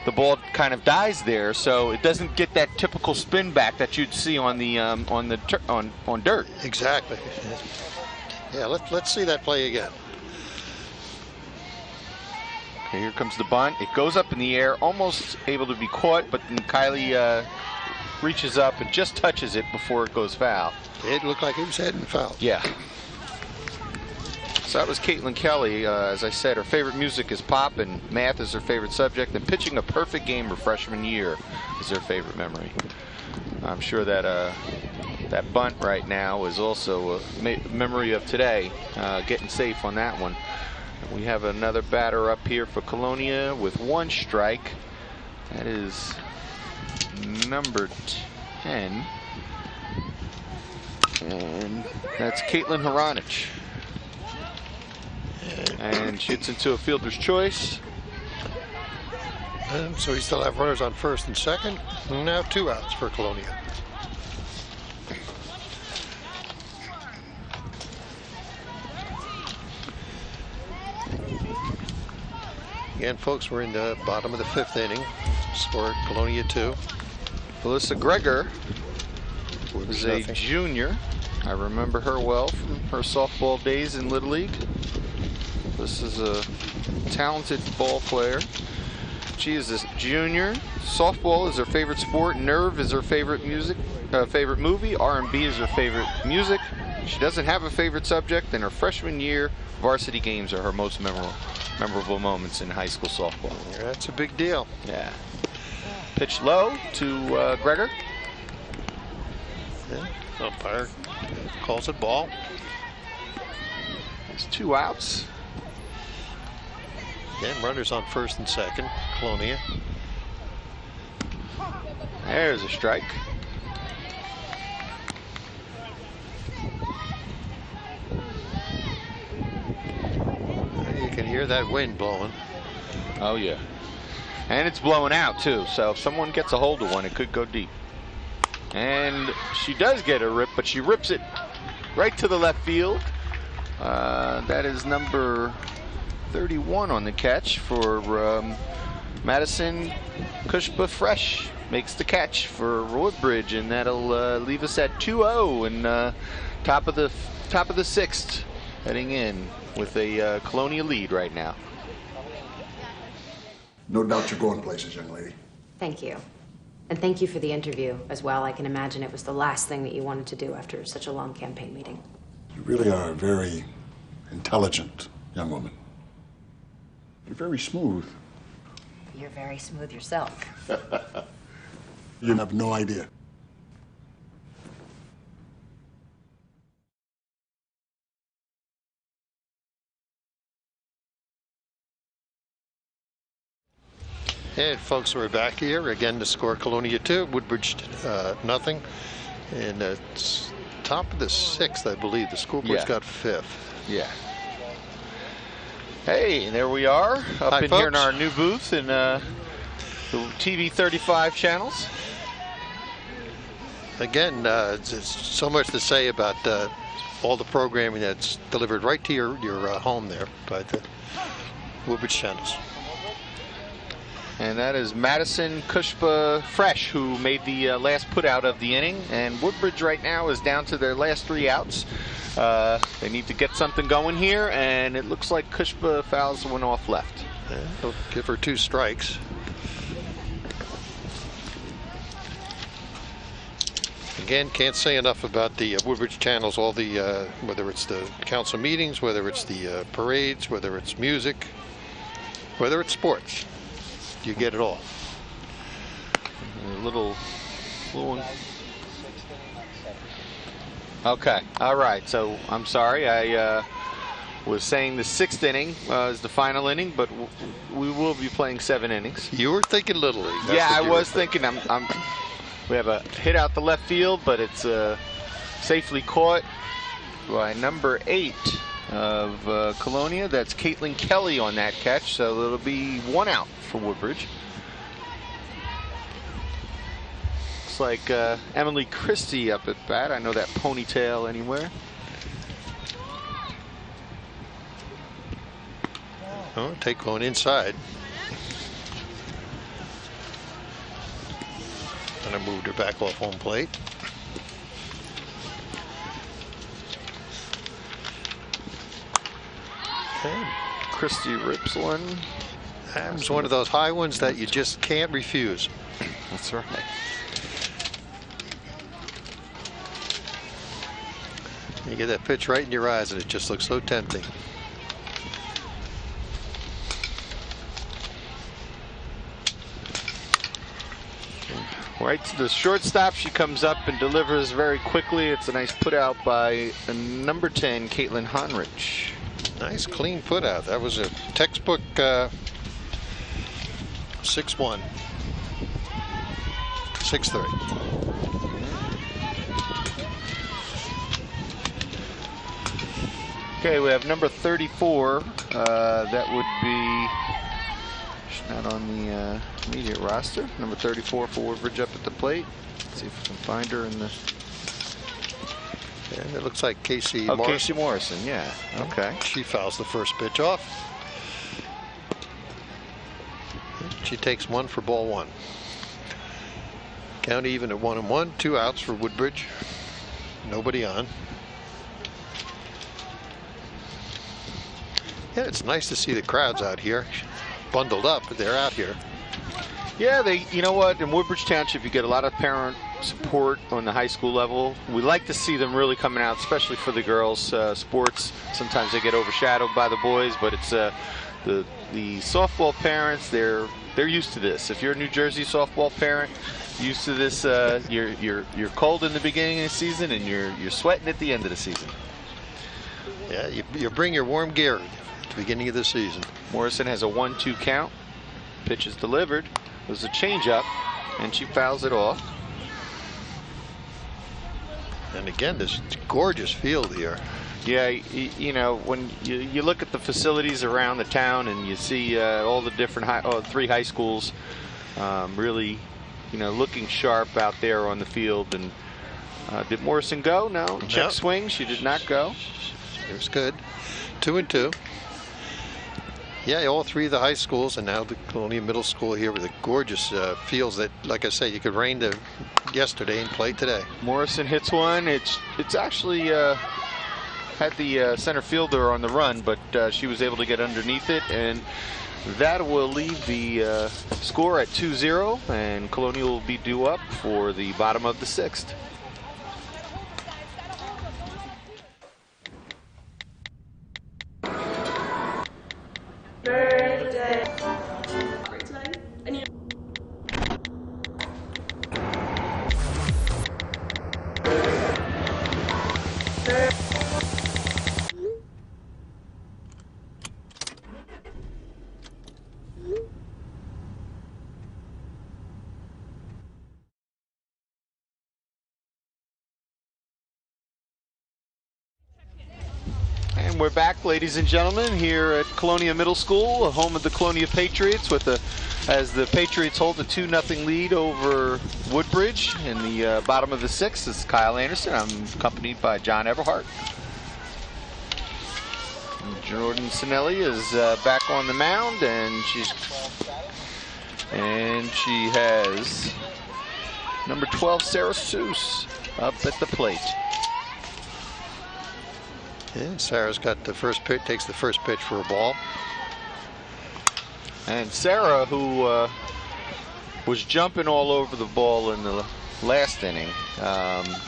The ball kind of dies there, so it doesn't get that typical spin back that you'd see on the on dirt. Exactly. Yeah, let's see that play again. Okay, here comes the bunt. It goes up in the air, almost able to be caught, but then Kylie reaches up and just touches it before it goes foul. It looked like it was heading foul. Yeah. So that was Caitlin Kelly. As I said, her favorite music is pop, and math is her favorite subject, and pitching a perfect game her freshman year is her favorite memory. I'm sure that that bunt right now is also a memory of today, getting safe on that one. We have another batter up here for Colonia with 1 strike. That is number 10. And that's Caitlin Haranich. And shoots into a fielder's choice. And so we still have runners on first and second. And now 2 outs for Colonia. Again, folks, we're in the bottom of the 5th inning. Score Colonia 2. Melissa Gregor is a junior. I remember her well from her softball days in Little League. This is a talented ball player. She is a junior. Softball is her favorite sport. Nerve is her favorite music, favorite movie. R&B is her favorite music. She doesn't have a favorite subject. In her freshman year, varsity games are her most memorable moments in high school softball. Yeah, that's a big deal. Yeah. Pitch low to Gregor. Yeah. Umpire calls it ball. It's 2 outs. Again, runners on first and second. Colonia. There's a strike. You can hear that wind blowing. Oh yeah. And it's blowing out too, so if someone gets a hold of one, it could go deep. And she does get a rip, but she rips it right to the left field. That is number 31 on the catch for Madison Kushba Fresh. Makes the catch for Woodbridge, and that'll leave us at 2-0 and top of the 6th, heading in with a Colonia lead right now. No doubt you're going places, young lady. Thank you. And thank you for the interview as well. I can imagine it was the last thing that you wanted to do after such a long campaign meeting. You really are a very intelligent young woman. You're very smooth. You're very smooth yourself. You have no idea. And folks, we're back here again to score Colonia 2, Woodbridge nothing, and it's top of the 6th, I believe. The scoreboard's got 5th. Yeah. Hey, there we are up Hi, in folks. here in our new booth in the TV 35 channels. Again, it's so much to say about all the programming that's delivered right to your home there. But Woodbridge Channels. And that is Madison Kushba Fresh, who made the last put out of the inning. And Woodbridge right now is down to their last 3 outs. They need to get something going here, and it looks like Kushba fouls one off left. Yeah, he'll give her 2 strikes. Again, can't say enough about the Woodbridge Channels. All the whether it's the council meetings, whether it's the parades, whether it's music, whether it's sports, you get it all. A little one. Okay, all right. So I'm sorry, I was saying the 6th inning is the final inning, but we will be playing 7 innings. You were thinking Little League. Yeah, I was thinking. We have a hit out the left field, but it's safely caught by number 8 of Colonia. That's Caitlin Kelly on that catch, so it'll be 1 out for Woodbridge. Looks like Emily Christie up at bat. I know that ponytail anywhere. Oh, take one inside. And I moved her back off home plate. Okay. Christie rips one. That was one of those high ones that you just can't refuse. That's right. You get that pitch right in your eyes and it just looks so tempting. Right to the shortstop, she comes up and delivers very quickly. It's a nice put out by number 10, Caitlin Honrich. Nice clean put out. That was a textbook 6-1. 6-3. Okay, we have number 34. That would be, she's not on the immediate roster. Number 34 for Woodbridge up at the plate. Let's see if we can find her in the. And it looks like Casey Morrison. Morrison. Casey Morrison, yeah. Okay. She fouls the first pitch off. She takes 1 for ball 1. Count even at 1-1. 2 outs for Woodbridge. Nobody on. Yeah, it's nice to see the crowds out here, bundled up, but they're out here. Yeah, you know what, in Woodbridge Township, you get a lot of parent support on the high school level. We like to see them really coming out, especially for the girls. Sports, sometimes they get overshadowed by the boys, but it's the softball parents, they're used to this. If you're a New Jersey softball parent, used to this, you're cold in the beginning of the season and you're sweating at the end of the season. Yeah, you bring your warm gear at the beginning of the season. Morrison has a 1-2 count. Pitch is delivered. It was a changeup, and she fouls it off. And again, this gorgeous field here. Yeah, you know, when you look at the facilities around the town and you see all the different 3 high schools really, you know, looking sharp out there on the field. And did Morrison go? No. Check swing. She did not go. It was good. 2-2. Yeah, all 3 of the high schools, and now the Colonia Middle School here with the gorgeous fields that, like I say, you could rain yesterday and play today. Morrison hits one. It's actually had the center fielder on the run, but she was able to get underneath it, and that will leave the score at 2-0, and Colonia will be due up for the bottom of the 6th. And we're back, ladies and gentlemen, here at Colonia Middle School, home of the Colonia Patriots, as the Patriots hold a 2-0 lead over Woodbridge in the bottom of the 6th. This is Kyle Anderson. I'm accompanied by John Everhart. Jordan Sinelli is back on the mound, and she has number 12, Sarah Seuss, up at the plate. Yeah, Sarah's got the first pitch, takes the first pitch for a ball. And Sarah, who was jumping all over the ball in the last inning,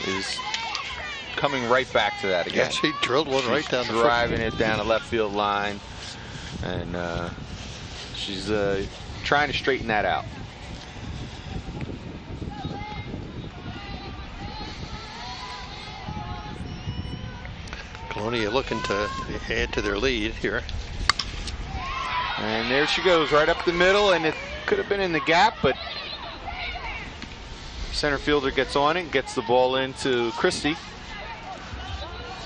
is coming right back to that again. Yeah, she drilled one right down the driving it down the left field line, and she's trying to straighten that out. Colonia looking to add to their lead here. And there she goes, right up the middle, and it could have been in the gap, but center fielder gets on it, gets the ball into Christie.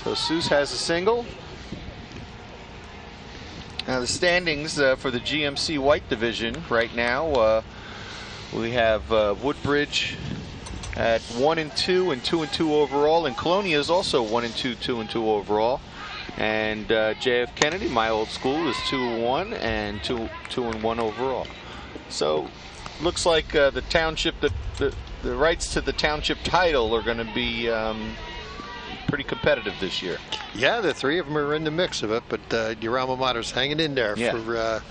So Seuss has a single. Now the standings for the GMC White division right now, we have Woodbridge at 1-2 and 2-2 overall, and Colonia is also 1-2, 2-2 overall. And JF Kennedy, my old school, is 2-1 and 2-1 overall. So looks like the township, the rights to the township title are going to be pretty competitive this year. Yeah, the three of them are in the mix of it, but your alma mater's hanging in there for.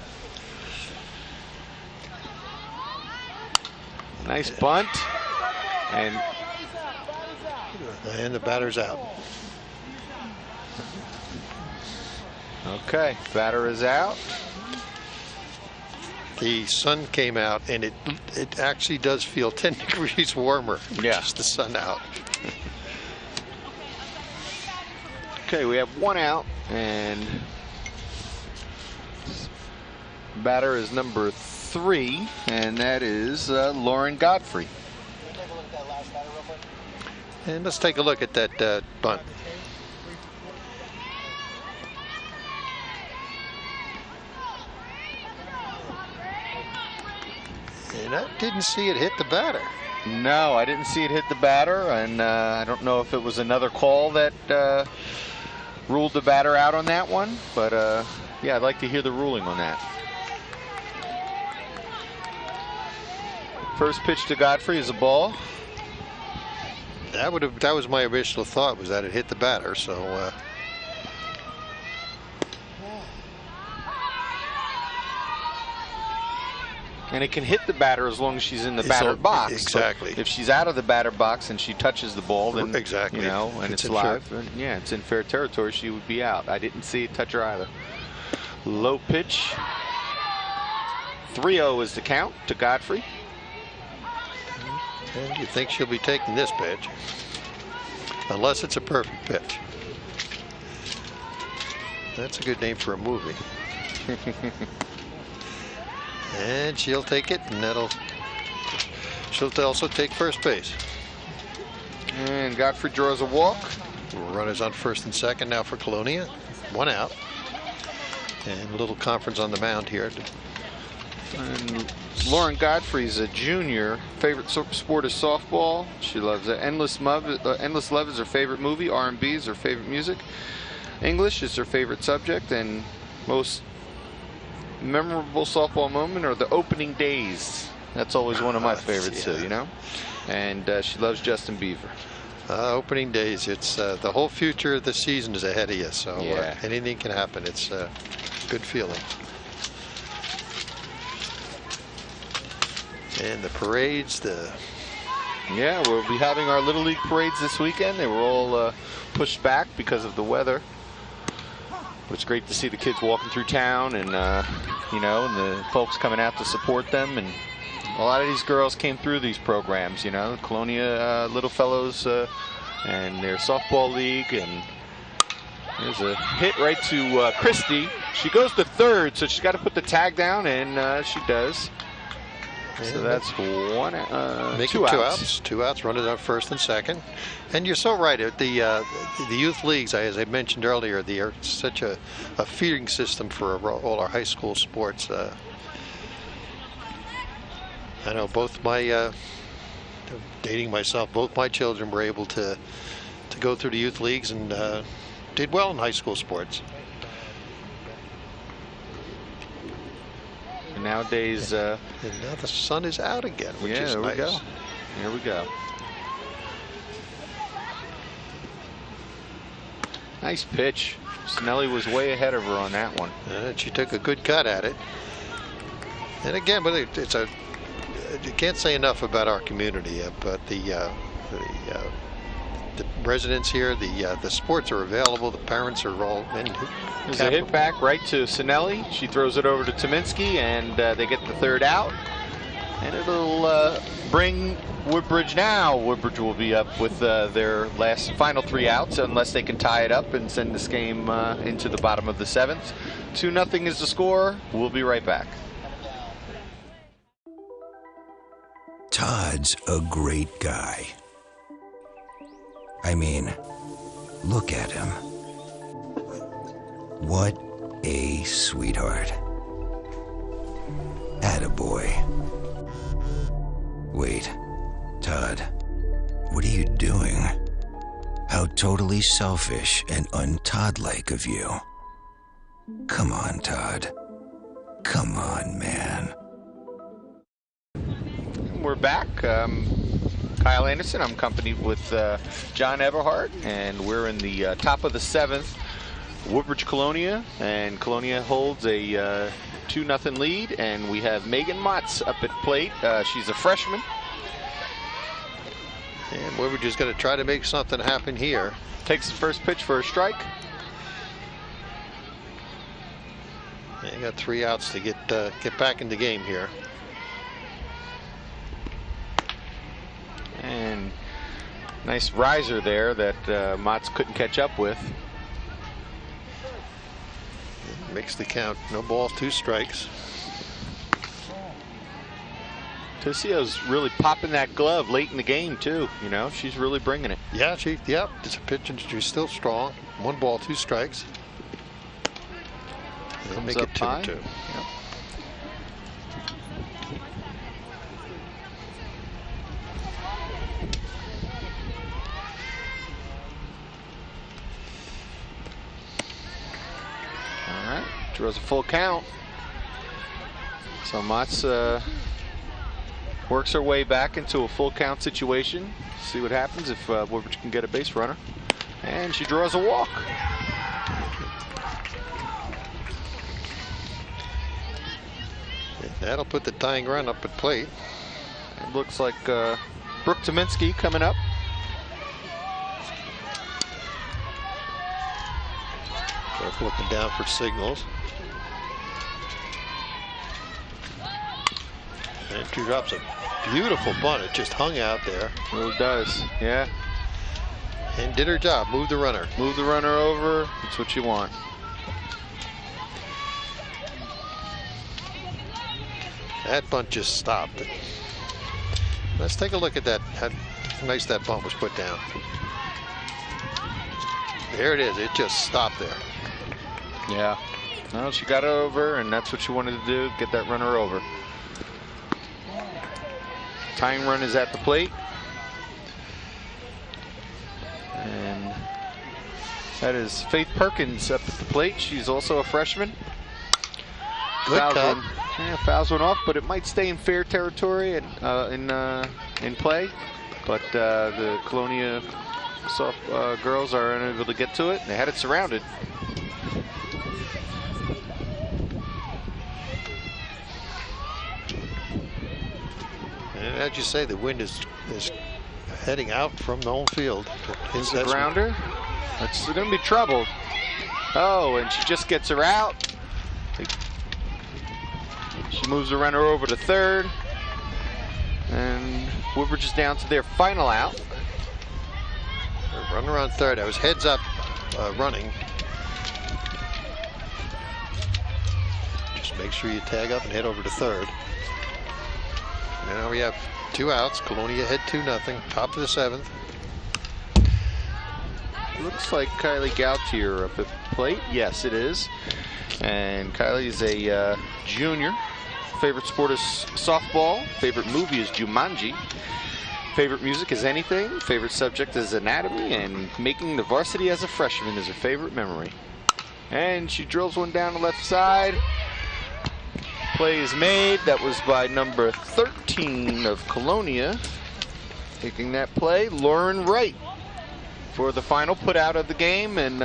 Nice bunt, and the batter's out. Okay, batter is out. The sun came out, and it actually does feel 10 degrees warmer. Yeah, just the sun out. Okay, we have one out, and batter is number 3, and that is Lauren Godfrey. And let's take a look at that bunt. And I didn't see it hit the batter. No, I didn't see it hit the batter, and I don't know if it was another call that ruled the batter out on that one, but yeah, I'd like to hear the ruling on that. First pitch to Godfrey is a ball. That was my initial thought, was that it hit the batter. So and it can hit the batter as long as she's in the batter box. Exactly. But if she's out of the batter box and she touches the ball, then exactly, you know, and it's live, and yeah, it's in fair territory, she would be out. I didn't see it touch her either. Low pitch. 3-0 is the count to Godfrey. And you think she'll be taking this pitch, unless it's a perfect pitch. That's a good name for a movie. And she'll take it, and she'll also take first base. And Godfrey draws a walk. Runners on first and second now for Colonia. One out. And a little conference on the mound here. And Lauren Godfrey's a junior. Favorite sport is softball. She loves it. Endless Love is her favorite movie. R&B is her favorite music. English is her favorite subject. And most memorable softball moment are the opening days. That's always one of my favorites too, you know. And she loves Justin Bieber. Opening days, it's the whole future of the season is ahead of you, so yeah, anything can happen. It's a good feeling. And the parades, yeah, we'll be having our Little League parades this weekend. They were all pushed back because of the weather. It's great to see the kids walking through town, and you know, and the folks coming out to support them. And a lot of these girls came through these programs, you know, Colonia Little Fellows and their softball league. And there's a hit right to Christie. She goes to third, so she's got to put the tag down, and she does. So that's two outs. Two outs, running on first and second. And you're so right. The youth leagues, as I mentioned earlier, they are such a feeding system for all our high school sports. I know both my, dating myself, both my children were able to go through the youth leagues and did well in high school sports. nowadays. And now the sun is out again, which is nice. There we go. Here we go. Nice pitch. Snelly was way ahead of her on that one. And she took a good cut at it. And again, but it's a, you can't say enough about our community, but the residents here, the sports are available, the parents are all in. There's a hit back right to Sinelli. She throws it over to Tominski, and they get the third out. And it'll bring Woodbridge now. Woodbridge will be up with their final 3 outs unless they can tie it up and send this game into the bottom of the 7th. 2-0 is the score. We'll be right back. Todd's a great guy. I mean, look at him. What a sweetheart. Attaboy. Wait, Todd, what are you doing? How totally selfish and un-Todd-like of you. Come on, Todd. Come on, man. We're back. Kyle Anderson. I'm accompanied with John Everhart, and we're in the top of the 7th. Woodbridge Colonia, and Colonia holds a 2-0 lead, and we have Megan Motz up at plate. She's a freshman. And Woodbridge is going to try to make something happen here. Takes the first pitch for a strike. They got 3 outs to get back in the game here. And nice riser there that Motz couldn't catch up with. Makes the count. No balls, 2 strikes. Tosio's really popping that glove late in the game too. You know, she's really bringing it. Yeah, it's a pitch and she's still strong. 1 ball, 2 strikes. They'll make it 2-2. Yep. Draws a full count. So Motz works her way back into a full count situation. See what happens if Woodbridge can get a base runner. And she draws a walk. That'll put the tying run up at plate. It looks like Brooke Tominski coming up. Looking down for signals. And she drops a beautiful bunt. It just hung out there. Oh, it does. Yeah. And did her job. Move the runner. Move the runner over. That's what you want. That bunt just stopped. Let's take a look at that. How nice that bunt was put down. There it is. It just stopped there. Yeah. Well, she got it over, and that's what she wanted to do, get that runner over. Tying run is at the plate. And that is Faith Perkins up at the plate. She's also a freshman. Good cut. Fouls one off, but it might stay in fair territory in play. But the Colonia girls are unable to get to it. They had it surrounded. And as you say, the wind is heading out from the home field. Is the grounder? It's going to be trouble. Oh, and she just gets her out. She moves the runner over to third. And Woodbridge is down to their final out. Runner on third. I was heads up running. Just make sure you tag up and head over to third. Now we have 2 outs. Colonia ahead 2-0. Top of the 7th. Looks like Kylie Gautier up at the plate. Yes, it is. And Kylie is a junior. Favorite sport is softball. Favorite movie is Jumanji. Favorite music is anything. Favorite subject is anatomy. And making the varsity as a freshman is her favorite memory. And she drills one down the left side. play is made. That was by number 13 of Colonia. Taking that play, Lauren Wright, for the final put out of the game, and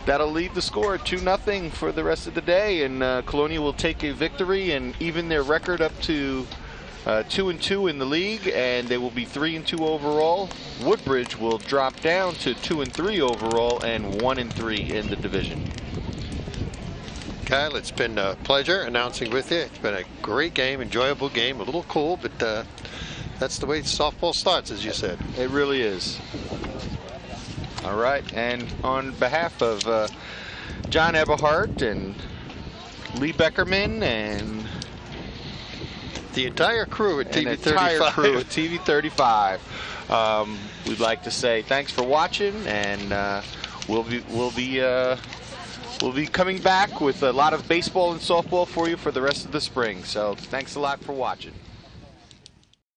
that'll leave the score 2-0 for the rest of the day, and Colonia will take a victory and even their record up to 2-2 in the league, and they will be 3-2 overall. Woodbridge will drop down to 2-3 overall and 1-3 in the division. Kyle, it's been a pleasure announcing with you. It's been a great game, enjoyable game, a little cool, but that's the way softball starts, as you said. It really is. All right, and on behalf of John Eberhardt and Lee Beckerman and the entire crew at TV 35, we'd like to say thanks for watching, and we'll be coming back with a lot of baseball and softball for you for the rest of the spring. So thanks a lot for watching.